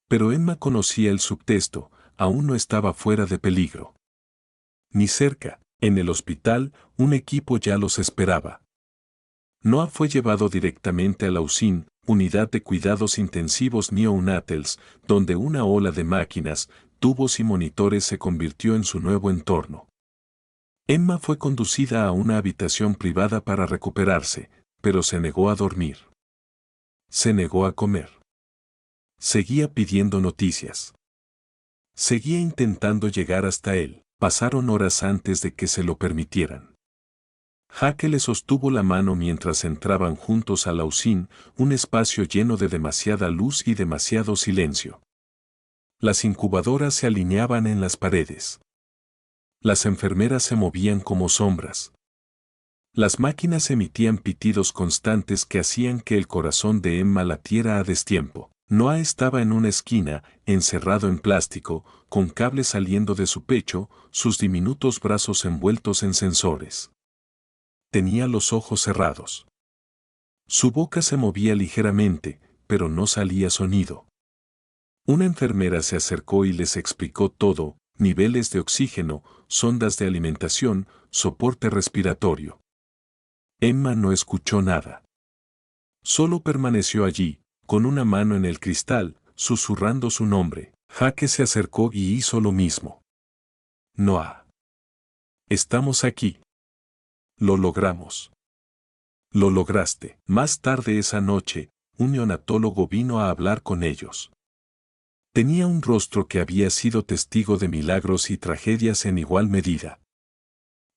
S1: Pero Emma conocía el subtexto, aún no estaba fuera de peligro. Ni cerca. En el hospital, un equipo ya los esperaba. Noah fue llevado directamente a la UCIN, Unidad de Cuidados Intensivos Neonatals, donde una ola de máquinas, tubos y monitores se convirtió en su nuevo entorno. Emma fue conducida a una habitación privada para recuperarse, pero se negó a dormir. Se negó a comer. Seguía pidiendo noticias. Seguía intentando llegar hasta él. Pasaron horas antes de que se lo permitieran. Jaque le sostuvo la mano mientras entraban juntos a la UCIN, un espacio lleno de demasiada luz y demasiado silencio. Las incubadoras se alineaban en las paredes. Las enfermeras se movían como sombras. Las máquinas emitían pitidos constantes que hacían que el corazón de Emma latiera a destiempo. Noah estaba en una esquina, encerrado en plástico, con cables saliendo de su pecho, sus diminutos brazos envueltos en sensores. Tenía los ojos cerrados. Su boca se movía ligeramente, pero no salía sonido. Una enfermera se acercó y les explicó todo: niveles de oxígeno, sondas de alimentación, soporte respiratorio. Emma no escuchó nada. Solo permaneció allí, con una mano en el cristal, susurrando su nombre. Jaque se acercó y hizo lo mismo. Noah. Estamos aquí. Lo logramos. Lo lograste. Más tarde esa noche, un neonatólogo vino a hablar con ellos. Tenía un rostro que había sido testigo de milagros y tragedias en igual medida.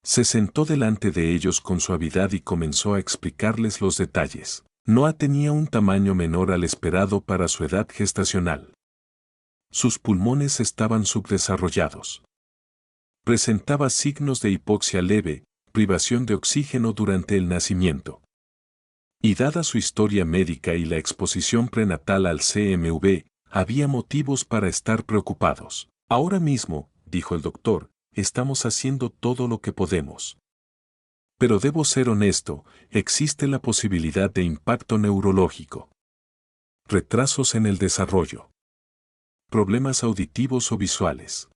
S1: Se sentó delante de ellos con suavidad y comenzó a explicarles los detalles. Noah tenía un tamaño menor al esperado para su edad gestacional. Sus pulmones estaban subdesarrollados. Presentaba signos de hipoxia leve, privación de oxígeno durante el nacimiento. Y dada su historia médica y la exposición prenatal al CMV, había motivos para estar preocupados. Ahora mismo, dijo el doctor, estamos haciendo todo lo que podemos. Pero debo ser honesto, existe la posibilidad de impacto neurológico. Retrasos en el desarrollo. Problemas auditivos o visuales.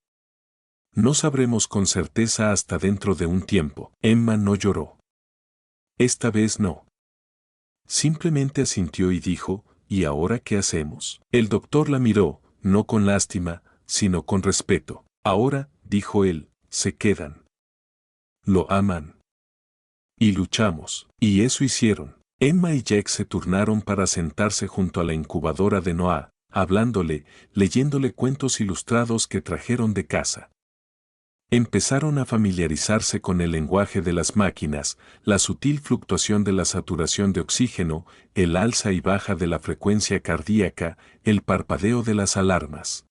S1: No sabremos con certeza hasta dentro de un tiempo. Emma no lloró. Esta vez no. Simplemente asintió y dijo, ¿y ahora qué hacemos? El doctor la miró, no con lástima, sino con respeto. Ahora, dijo él, se quedan. Lo aman. Y luchamos. Y eso hicieron. Emma y Jack se turnaron para sentarse junto a la incubadora de Noah, hablándole, leyéndole cuentos ilustrados que trajeron de casa. Empezaron a familiarizarse con el lenguaje de las máquinas, la sutil fluctuación de la saturación de oxígeno, el alza y baja de la frecuencia cardíaca, el parpadeo de las alarmas.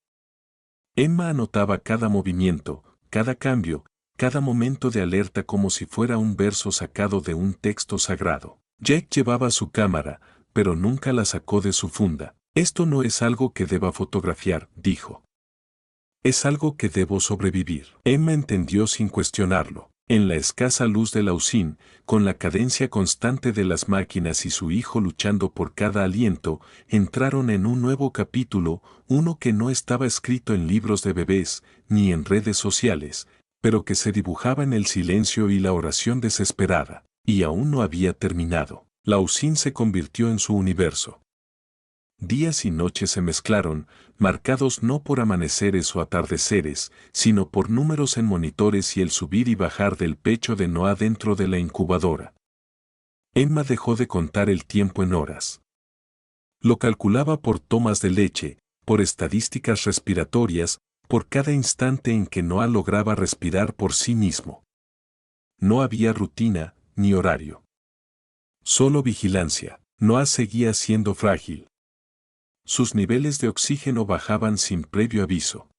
S1: Emma anotaba cada movimiento, cada cambio, cada momento de alerta como si fuera un verso sacado de un texto sagrado. Jack llevaba su cámara, pero nunca la sacó de su funda. Esto no es algo que deba fotografiar, dijo. Es algo que debo sobrevivir. Emma entendió sin cuestionarlo. En la escasa luz de la usina, con la cadencia constante de las máquinas y su hijo luchando por cada aliento, entraron en un nuevo capítulo, uno que no estaba escrito en libros de bebés, ni en redes sociales, pero que se dibujaba en el silencio y la oración desesperada, y aún no había terminado. La usina se convirtió en su universo. Días y noches se mezclaron, marcados no por amaneceres o atardeceres, sino por números en monitores y el subir y bajar del pecho de Noah dentro de la incubadora. Emma dejó de contar el tiempo en horas. Lo calculaba por tomas de leche, por estadísticas respiratorias, por cada instante en que Noah lograba respirar por sí mismo. No había rutina, ni horario. Solo vigilancia. Noah seguía siendo frágil. Sus niveles de oxígeno bajaban sin previo aviso.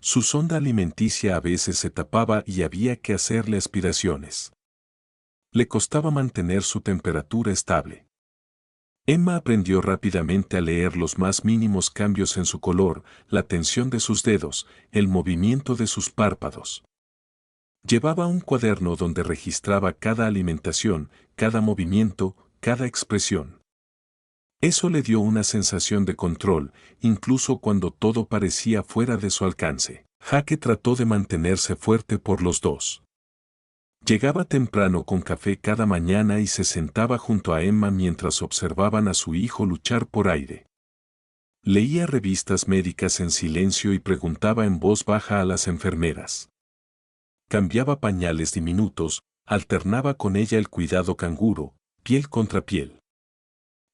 S1: Su sonda alimenticia a veces se tapaba y había que hacerle aspiraciones. Le costaba mantener su temperatura estable. Emma aprendió rápidamente a leer los más mínimos cambios en su color, la tensión de sus dedos, el movimiento de sus párpados. Llevaba un cuaderno donde registraba cada alimentación, cada movimiento, cada expresión. Eso le dio una sensación de control, incluso cuando todo parecía fuera de su alcance. Jaque trató de mantenerse fuerte por los dos. Llegaba temprano con café cada mañana y se sentaba junto a Emma mientras observaban a su hijo luchar por aire. Leía revistas médicas en silencio y preguntaba en voz baja a las enfermeras. Cambiaba pañales diminutos, alternaba con ella el cuidado canguro, piel contra piel.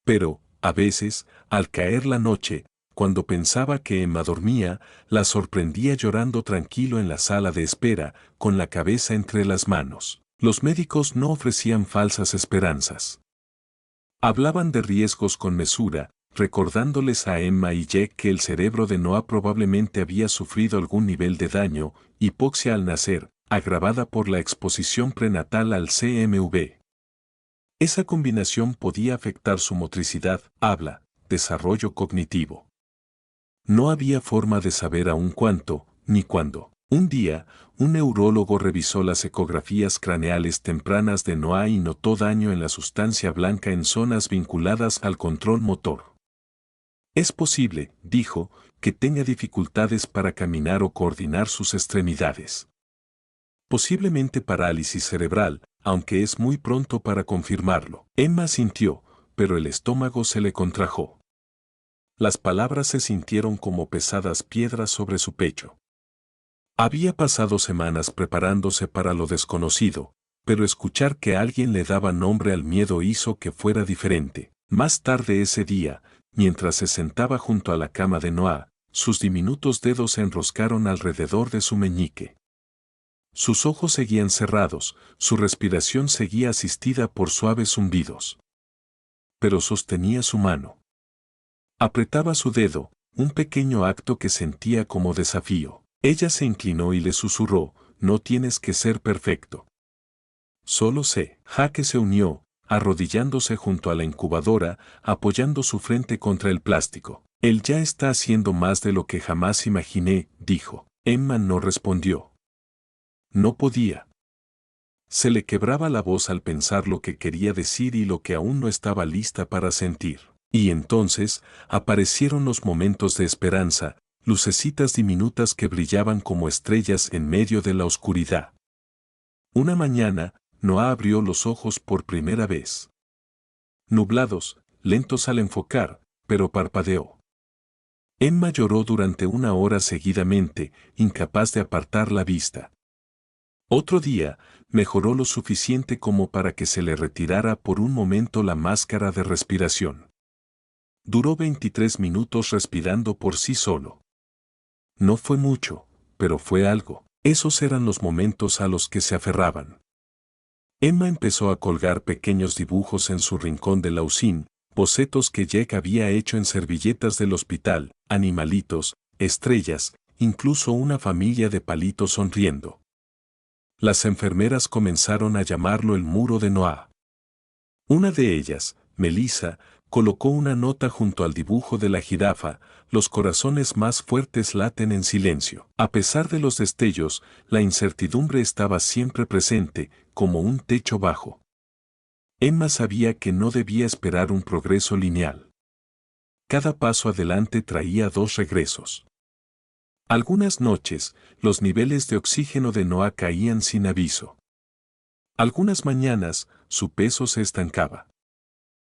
S1: Pero, a veces, al caer la noche, cuando pensaba que Emma dormía, la sorprendía llorando tranquilo en la sala de espera, con la cabeza entre las manos. Los médicos no ofrecían falsas esperanzas. Hablaban de riesgos con mesura, recordándoles a Emma y Jack que el cerebro de Noah probablemente había sufrido algún nivel de daño, hipoxia al nacer, agravada por la exposición prenatal al CMV. Esa combinación podía afectar su motricidad, habla, desarrollo cognitivo. No había forma de saber aún cuánto, ni cuándo. Un día, un neurólogo revisó las ecografías craneales tempranas de Noah y notó daño en la sustancia blanca en zonas vinculadas al control motor. Es posible, dijo, que tenga dificultades para caminar o coordinar sus extremidades. Posiblemente parálisis cerebral, aunque es muy pronto para confirmarlo. Emma sintió, pero el estómago se le contrajo. Las palabras se sintieron como pesadas piedras sobre su pecho. Había pasado semanas preparándose para lo desconocido, pero escuchar que alguien le daba nombre al miedo hizo que fuera diferente. Más tarde ese día, mientras se sentaba junto a la cama de Noah, sus diminutos dedos se enroscaron alrededor de su meñique. Sus ojos seguían cerrados, su respiración seguía asistida por suaves zumbidos. Pero sostenía su mano. Apretaba su dedo, un pequeño acto que sentía como desafío. Ella se inclinó y le susurró, no tienes que ser perfecto. Solo sé. Jaque se unió, arrodillándose junto a la incubadora, apoyando su frente contra el plástico. Él ya está haciendo más de lo que jamás imaginé, dijo. Emma no respondió. No podía. Se le quebraba la voz al pensar lo que quería decir y lo que aún no estaba lista para sentir. Y entonces, aparecieron los momentos de esperanza, lucecitas diminutas que brillaban como estrellas en medio de la oscuridad. Una mañana, Noah abrió los ojos por primera vez. Nublados, lentos al enfocar, pero parpadeó. Emma lloró durante 1 hora seguidamente, incapaz de apartar la vista. Otro día, mejoró lo suficiente como para que se le retirara por un momento la máscara de respiración. Duró 23 minutos respirando por sí solo. No fue mucho, pero fue algo. Esos eran los momentos a los que se aferraban. Emma empezó a colgar pequeños dibujos en su rincón de la usina, bocetos que Jack había hecho en servilletas del hospital, animalitos, estrellas, incluso una familia de palitos sonriendo. Las enfermeras comenzaron a llamarlo el muro de Noah. Una de ellas, Melissa, colocó una nota junto al dibujo de la jirafa: los corazones más fuertes laten en silencio. A pesar de los destellos, la incertidumbre estaba siempre presente, como un techo bajo. Emma sabía que no debía esperar un progreso lineal. Cada paso adelante traía 2 regresos. Algunas noches, los niveles de oxígeno de Noah caían sin aviso. Algunas mañanas, su peso se estancaba.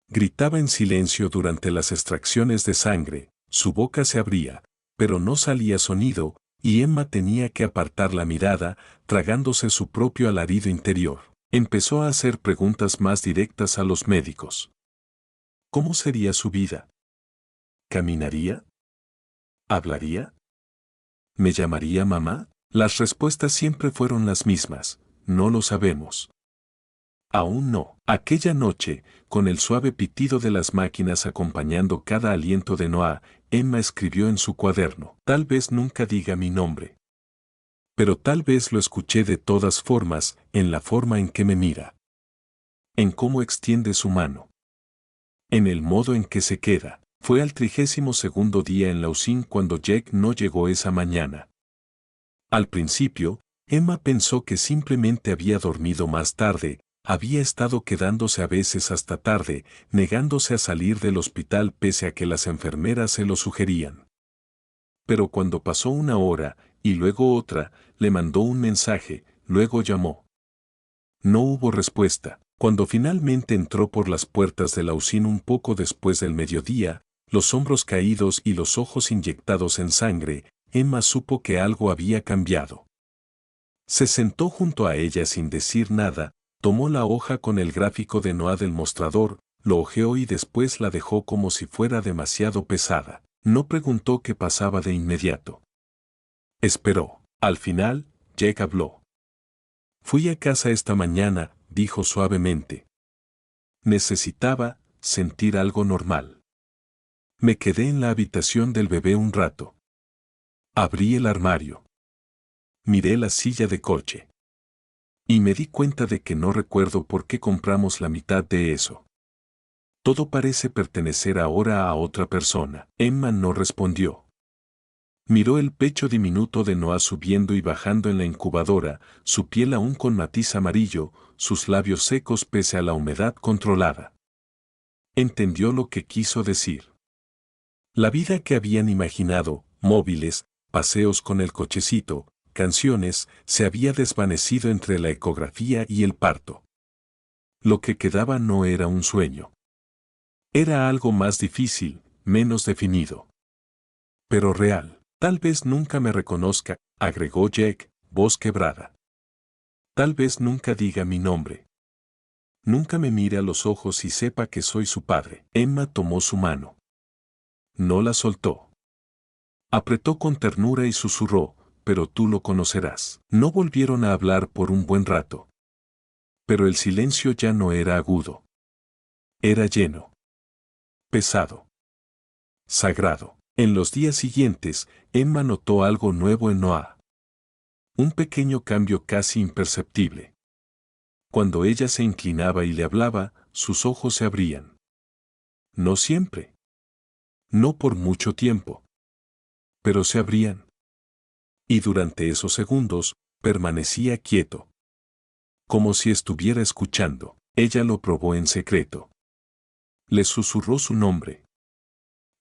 S1: Gritaba en silencio durante las extracciones de sangre, su boca se abría, pero no salía sonido, y Emma tenía que apartar la mirada, tragándose su propio alarido interior. Empezó a hacer preguntas más directas a los médicos. ¿Cómo sería su vida? ¿Caminaría? ¿Hablaría? ¿Me llamaría mamá? Las respuestas siempre fueron las mismas: no lo sabemos. Aún no. Aquella noche, con el suave pitido de las máquinas acompañando cada aliento de Noah, Emma escribió en su cuaderno: tal vez nunca diga mi nombre. Pero tal vez lo escuché de todas formas, en la forma en que me mira. En cómo extiende su mano. En el modo en que se queda. Fue al 32º día en la usina cuando Jack no llegó esa mañana. Al principio, Emma pensó que simplemente había dormido más tarde. Había estado quedándose a veces hasta tarde, negándose a salir del hospital pese a que las enfermeras se lo sugerían. Pero cuando pasó una hora, y luego otra, le mandó un mensaje, luego llamó. No hubo respuesta. Cuando finalmente entró por las puertas de la usina un poco después del mediodía, los hombros caídos y los ojos inyectados en sangre, Emma supo que algo había cambiado. Se sentó junto a ella sin decir nada. Tomó la hoja con el gráfico de Noah del mostrador, lo hojeó y después la dejó como si fuera demasiado pesada. No preguntó qué pasaba de inmediato. Esperó. Al final, Jack habló. Fui a casa esta mañana, dijo suavemente. Necesitaba sentir algo normal. Me quedé en la habitación del bebé un rato. Abrí el armario. Miré la silla de coche. Y me di cuenta de que no recuerdo por qué compramos la mitad de eso. Todo parece pertenecer ahora a otra persona. Emma no respondió. Miró el pecho diminuto de Noah subiendo y bajando en la incubadora, su piel aún con matiz amarillo, sus labios secos pese a la humedad controlada. Entendió lo que quiso decir. La vida que habían imaginado, móviles, paseos con el cochecito, canciones, se había desvanecido entre la ecografía y el parto. Lo que quedaba no era un sueño. Era algo más difícil, menos definido. Pero real. Tal vez nunca me reconozca, agregó Jack, voz quebrada. Tal vez nunca diga mi nombre. Nunca me mire a los ojos y sepa que soy su padre. Emma tomó su mano. No la soltó. Apretó con ternura y susurró: pero tú lo conocerás. No volvieron a hablar por un buen rato. Pero el silencio ya no era agudo. Era lleno. Pesado. Sagrado. En los días siguientes, Emma notó algo nuevo en Noah. Un pequeño cambio casi imperceptible. Cuando ella se inclinaba y le hablaba, sus ojos se abrían. No siempre. No por mucho tiempo. Pero se abrían. Y durante esos segundos, permanecía quieto. Como si estuviera escuchando. Ella lo probó en secreto. Le susurró su nombre.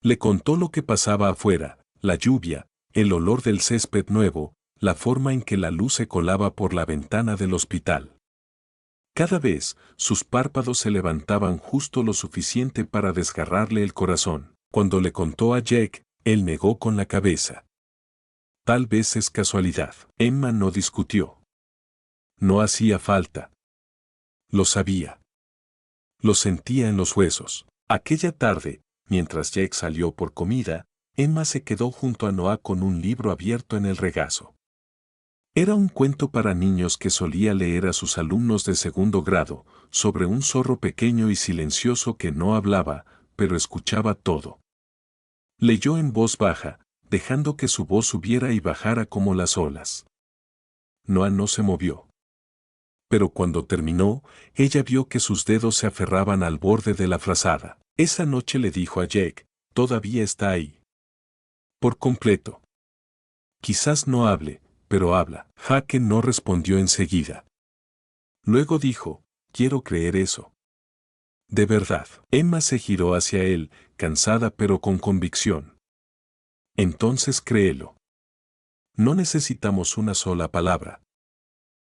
S1: Le contó lo que pasaba afuera, la lluvia, el olor del césped nuevo, la forma en que la luz se colaba por la ventana del hospital. Cada vez, sus párpados se levantaban justo lo suficiente para desgarrarle el corazón. Cuando le contó a Jack, él negó con la cabeza. Tal vez es casualidad. Emma no discutió. No hacía falta. Lo sabía. Lo sentía en los huesos. Aquella tarde, mientras Jake salió por comida, Emma se quedó junto a Noah con un libro abierto en el regazo. Era un cuento para niños que solía leer a sus alumnos de segundo grado, sobre un zorro pequeño y silencioso que no hablaba, pero escuchaba todo. Leyó en voz baja, dejando que su voz subiera y bajara como las olas. Noah no se movió. Pero cuando terminó, ella vio que sus dedos se aferraban al borde de la frazada. Esa noche le dijo a Jake, todavía está ahí. Por completo. Quizás no hable, pero habla. Jake no respondió enseguida. Luego dijo, quiero creer eso. De verdad. Emma se giró hacia él, cansada pero con convicción. Entonces créelo. No necesitamos una sola palabra.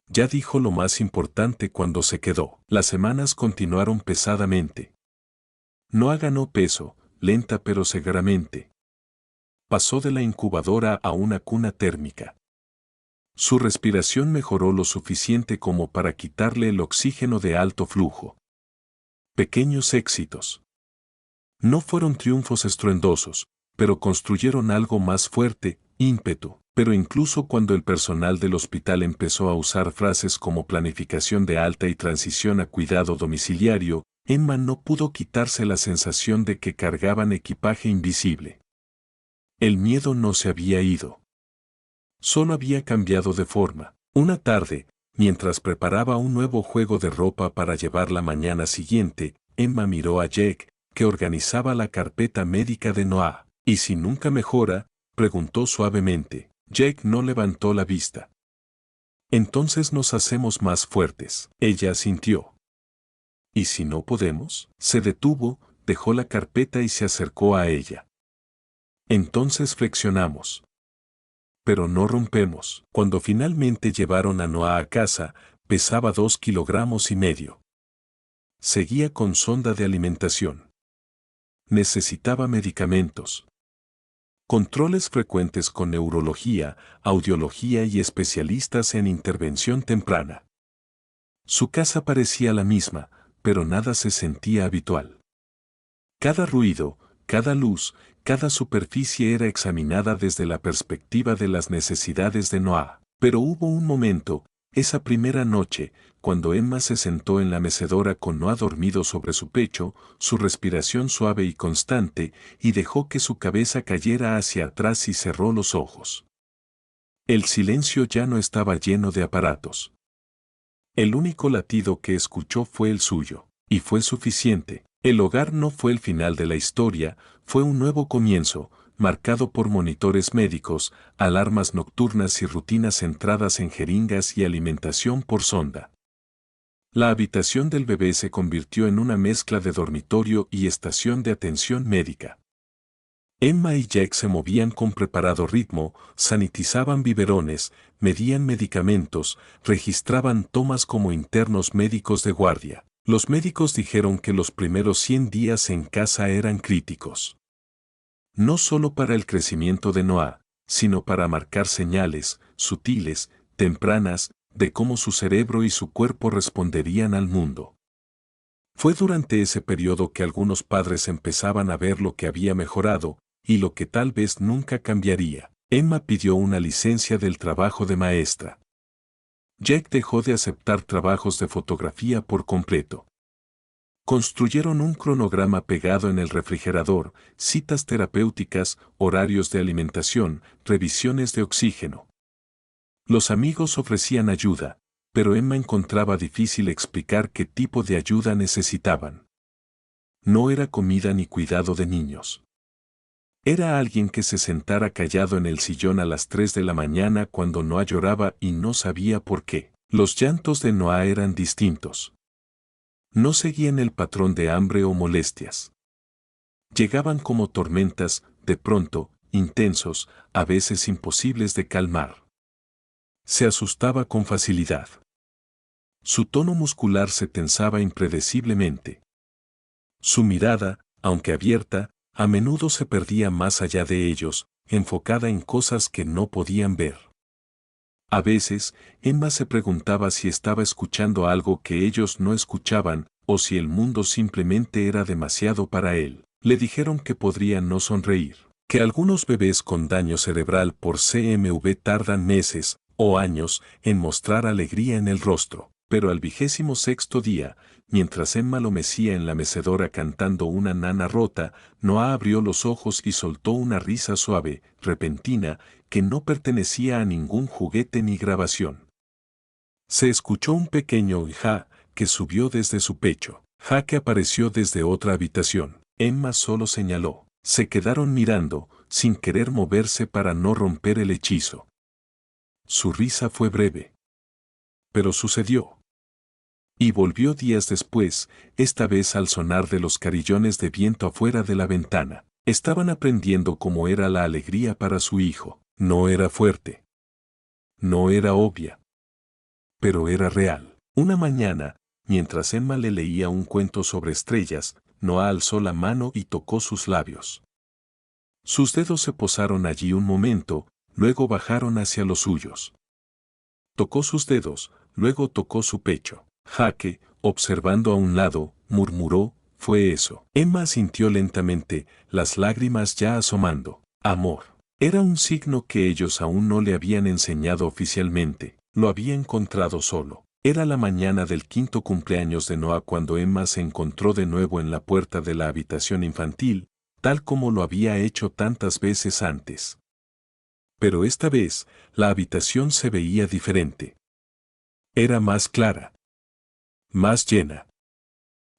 S1: Ya dijo lo más importante cuando se quedó. Las semanas continuaron pesadamente. Noah ganó peso, lenta pero seguramente. Pasó de la incubadora a una cuna térmica. Su respiración mejoró lo suficiente como para quitarle el oxígeno de alto flujo. Pequeños éxitos. No fueron triunfos estruendosos, pero construyeron algo más fuerte, ímpetu. Pero incluso cuando el personal del hospital empezó a usar frases como planificación de alta y transición a cuidado domiciliario, Emma no pudo quitarse la sensación de que cargaban equipaje invisible. El miedo no se había ido. Solo había cambiado de forma. Una tarde, mientras preparaba un nuevo juego de ropa para llevar la mañana siguiente, Emma miró a Jake, que organizaba la carpeta médica de Noah. ¿Y si nunca mejora?, preguntó suavemente. Jake no levantó la vista. Entonces nos hacemos más fuertes. Ella asintió. ¿Y si no podemos? Se detuvo, dejó la carpeta y se acercó a ella. Entonces flexionamos. Pero no rompemos. Cuando finalmente llevaron a Noah a casa, pesaba 2,5 kilogramos. Seguía con sonda de alimentación. Necesitaba medicamentos. Controles frecuentes con neurología, audiología y especialistas en intervención temprana. Su casa parecía la misma, pero nada se sentía habitual. Cada ruido, cada luz, cada superficie era examinada desde la perspectiva de las necesidades de Noah. Pero hubo un momento, esa primera noche, cuando Emma se sentó en la mecedora con Noah dormido sobre su pecho, su respiración suave y constante, y dejó que su cabeza cayera hacia atrás y cerró los ojos. El silencio ya no estaba lleno de aparatos. El único latido que escuchó fue el suyo, y fue suficiente. El hogar no fue el final de la historia, fue un nuevo comienzo, marcado por monitores médicos, alarmas nocturnas y rutinas centradas en jeringas y alimentación por sonda. La habitación del bebé se convirtió en una mezcla de dormitorio y estación de atención médica. Emma y Jake se movían con preparado ritmo, sanitizaban biberones, medían medicamentos, registraban tomas como internos médicos de guardia. Los médicos dijeron que los primeros 100 días en casa eran críticos. No solo para el crecimiento de Noah, sino para marcar señales, sutiles, tempranas, de cómo su cerebro y su cuerpo responderían al mundo. Fue durante ese periodo que algunos padres empezaban a ver lo que había mejorado, y lo que tal vez nunca cambiaría. Emma pidió una licencia del trabajo de maestra. Jake dejó de aceptar trabajos de fotografía por completo. Construyeron un cronograma pegado en el refrigerador, citas terapéuticas, horarios de alimentación, revisiones de oxígeno. Los amigos ofrecían ayuda, pero Emma encontraba difícil explicar qué tipo de ayuda necesitaban. No era comida ni cuidado de niños. Era alguien que se sentara callado en el sillón a las 3 de la mañana cuando Noah lloraba y no sabía por qué. Los llantos de Noah eran distintos. No seguían el patrón de hambre o molestias. Llegaban como tormentas, de pronto, intensos, a veces imposibles de calmar. Se asustaba con facilidad. Su tono muscular se tensaba impredeciblemente. Su mirada, aunque abierta, a menudo se perdía más allá de ellos, enfocada en cosas que no podían ver. A veces, Emma se preguntaba si estaba escuchando algo que ellos no escuchaban, o si el mundo simplemente era demasiado para él. Le dijeron que podría no sonreír, que algunos bebés con daño cerebral por CMV tardan meses o años en mostrar alegría en el rostro. Pero al 26º día, mientras Emma lo mecía en la mecedora cantando una nana rota, Noah abrió los ojos y soltó una risa suave, repentina, que no pertenecía a ningún juguete ni grabación. Se escuchó un pequeño ja que subió desde su pecho. Ja que apareció desde otra habitación. Emma solo señaló. Se quedaron mirando, sin querer moverse para no romper el hechizo. Su risa fue breve. Pero sucedió. Y volvió días después, esta vez al sonar de los carillones de viento afuera de la ventana. Estaban aprendiendo cómo era la alegría para su hijo. No era fuerte. No era obvia. Pero era real. Una mañana, mientras Emma le leía un cuento sobre estrellas, Noah alzó la mano y tocó sus labios. Sus dedos se posaron allí un momento, luego bajaron hacia los suyos. Tocó sus dedos, luego tocó su pecho. Jaque, observando a un lado, murmuró, «Fue eso». Emma sintió lentamente, las lágrimas ya asomando. Amor. Era un signo que ellos aún no le habían enseñado oficialmente, lo había encontrado solo. Era la mañana del 5º cumpleaños de Noah cuando Emma se encontró de nuevo en la puerta de la habitación infantil, tal como lo había hecho tantas veces antes. Pero esta vez, la habitación se veía diferente. Era más clara. Más llena.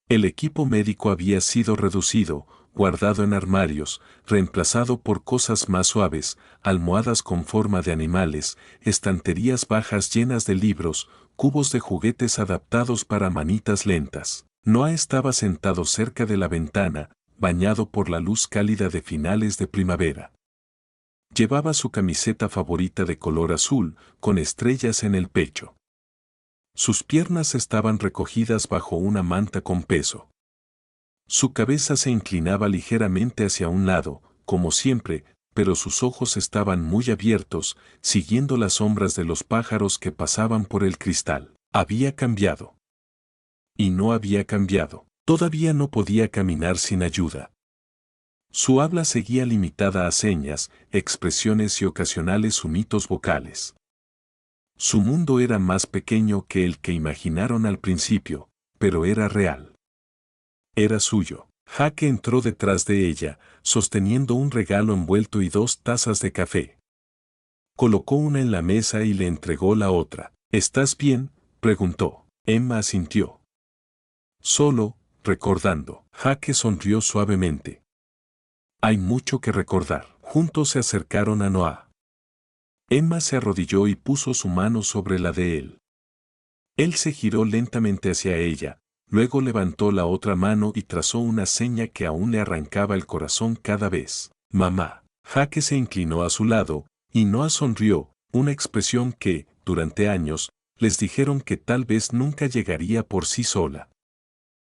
S1: El equipo médico había sido reducido, guardado en armarios, reemplazado por cosas más suaves, almohadas con forma de animales, estanterías bajas llenas de libros, cubos de juguetes adaptados para manitas lentas. Noah estaba sentado cerca de la ventana, bañado por la luz cálida de finales de primavera. Llevaba su camiseta favorita de color azul, con estrellas en el pecho. Sus piernas estaban recogidas bajo una manta con peso. Su cabeza se inclinaba ligeramente hacia un lado, como siempre, pero sus ojos estaban muy abiertos, siguiendo las sombras de los pájaros que pasaban por el cristal. Había cambiado. Y no había cambiado. Todavía no podía caminar sin ayuda. Su habla seguía limitada a señas, expresiones y ocasionales sumitos vocales. Su mundo era más pequeño que el que imaginaron al principio, pero era real. Era suyo. Jaque entró detrás de ella, sosteniendo un regalo envuelto y 2 tazas de café. Colocó una en la mesa y le entregó la otra. ¿Estás bien?, preguntó. Emma asintió. Solo, recordando. Jaque sonrió suavemente. Hay mucho que recordar. Juntos se acercaron a Noah. Emma se arrodilló y puso su mano sobre la de él. Él se giró lentamente hacia ella, luego levantó la otra mano y trazó una seña que aún le arrancaba el corazón cada vez. Mamá. Jaque se inclinó a su lado, y Noah sonrió, una expresión que, durante años, les dijeron que tal vez nunca llegaría por sí sola.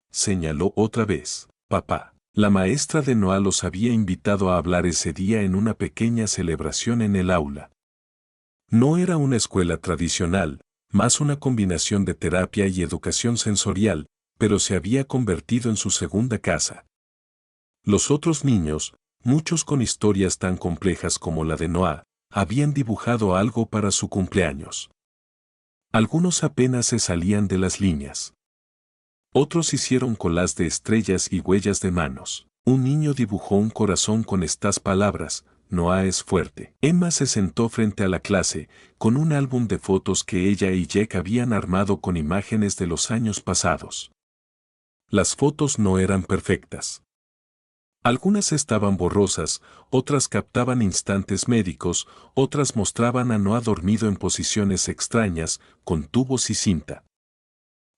S1: Señaló otra vez. Papá. La maestra de Noah los había invitado a hablar ese día en una pequeña celebración en el aula. No era una escuela tradicional, más una combinación de terapia y educación sensorial, pero se había convertido en su segunda casa. Los otros niños, muchos con historias tan complejas como la de Noah, habían dibujado algo para su cumpleaños. Algunos apenas se salían de las líneas. Otros hicieron collages de estrellas y huellas de manos. Un niño dibujó un corazón con estas palabras: Noah es fuerte. Emma se sentó frente a la clase, con un álbum de fotos que ella y Jack habían armado con imágenes de los años pasados. Las fotos no eran perfectas. Algunas estaban borrosas, otras captaban instantes médicos, otras mostraban a Noah dormido en posiciones extrañas, con tubos y cinta.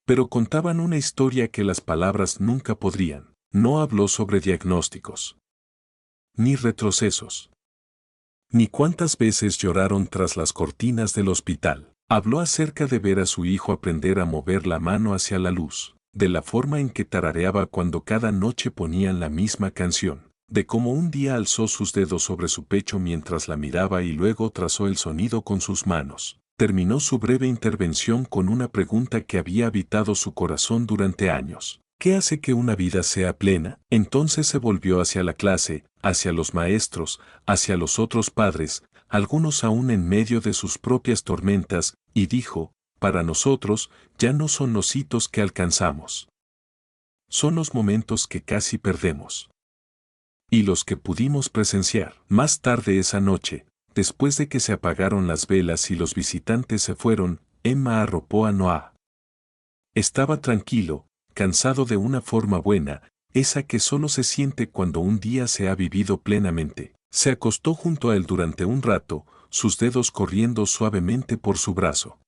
S1: Pero contaban una historia que las palabras nunca podrían. No habló sobre diagnósticos, ni retrocesos, ni cuántas veces lloraron tras las cortinas del hospital. Habló acerca de ver a su hijo aprender a mover la mano hacia la luz, de la forma en que tarareaba cuando cada noche ponían la misma canción, de cómo un día alzó sus dedos sobre su pecho mientras la miraba y luego trazó el sonido con sus manos. terminó su breve intervención con una pregunta que había habitado su corazón durante años. ¿Qué hace que una vida sea plena? Entonces se volvió hacia la clase, hacia los maestros, hacia los otros padres, algunos aún en medio de sus propias tormentas, y dijo, para nosotros, ya no son los hitos que alcanzamos. Son los momentos que casi perdemos. Y los que pudimos presenciar. Más tarde esa noche, después de que se apagaron las velas y los visitantes se fueron, Emma arropó a Noah. Estaba tranquilo, cansado de una forma buena, esa que solo se siente cuando un día se ha vivido plenamente. Se acostó junto a él durante un rato, sus dedos corriendo suavemente por su brazo.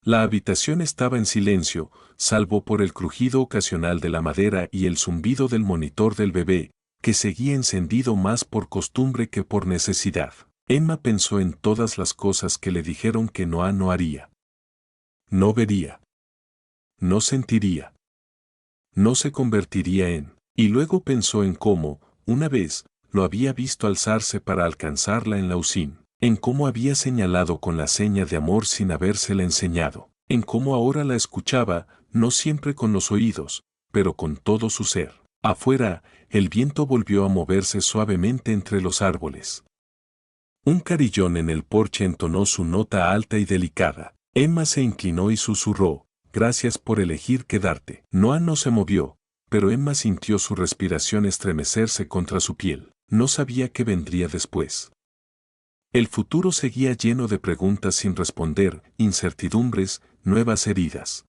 S1: La habitación estaba en silencio, salvo por el crujido ocasional de la madera y el zumbido del monitor del bebé, que seguía encendido más por costumbre que por necesidad. Emma pensó en todas las cosas que le dijeron que Noah no haría. No vería. No sentiría. No se convertiría en. Y luego pensó en cómo, una vez, lo había visto alzarse para alcanzarla en la usina. En cómo había señalado con la seña de amor sin habérsela enseñado. En cómo ahora la escuchaba, no siempre con los oídos, pero con todo su ser. Afuera, el viento volvió a moverse suavemente entre los árboles. Un carillón en el porche entonó su nota alta y delicada. Emma se inclinó y susurró, gracias por elegir quedarte. Noah no se movió, pero Emma sintió su respiración estremecerse contra su piel. No sabía qué vendría después. El futuro seguía lleno de preguntas sin responder, incertidumbres, nuevas heridas.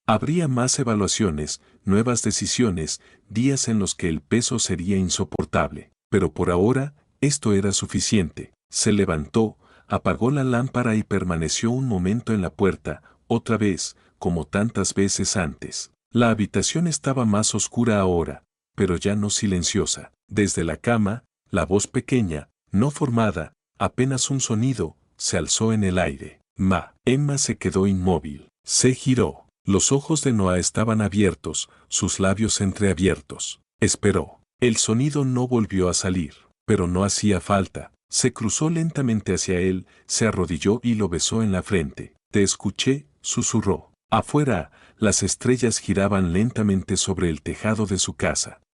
S1: Habría más evaluaciones, nuevas decisiones, días en los que el peso sería insoportable, pero por ahora, esto era suficiente. Se levantó, apagó la lámpara y permaneció un momento en la puerta, otra vez, como tantas veces antes. La habitación estaba más oscura ahora, pero ya no silenciosa. Desde la cama, la voz pequeña, no formada, apenas un sonido, se alzó en el aire. Emma se quedó inmóvil. Se giró. Los ojos de Noah estaban abiertos, sus labios entreabiertos. Esperó. El sonido no volvió a salir, pero no hacía falta. Se cruzó lentamente hacia él, se arrodilló y lo besó en la frente. Te escuché, susurró. Afuera, las estrellas giraban lentamente sobre el tejado de su casa.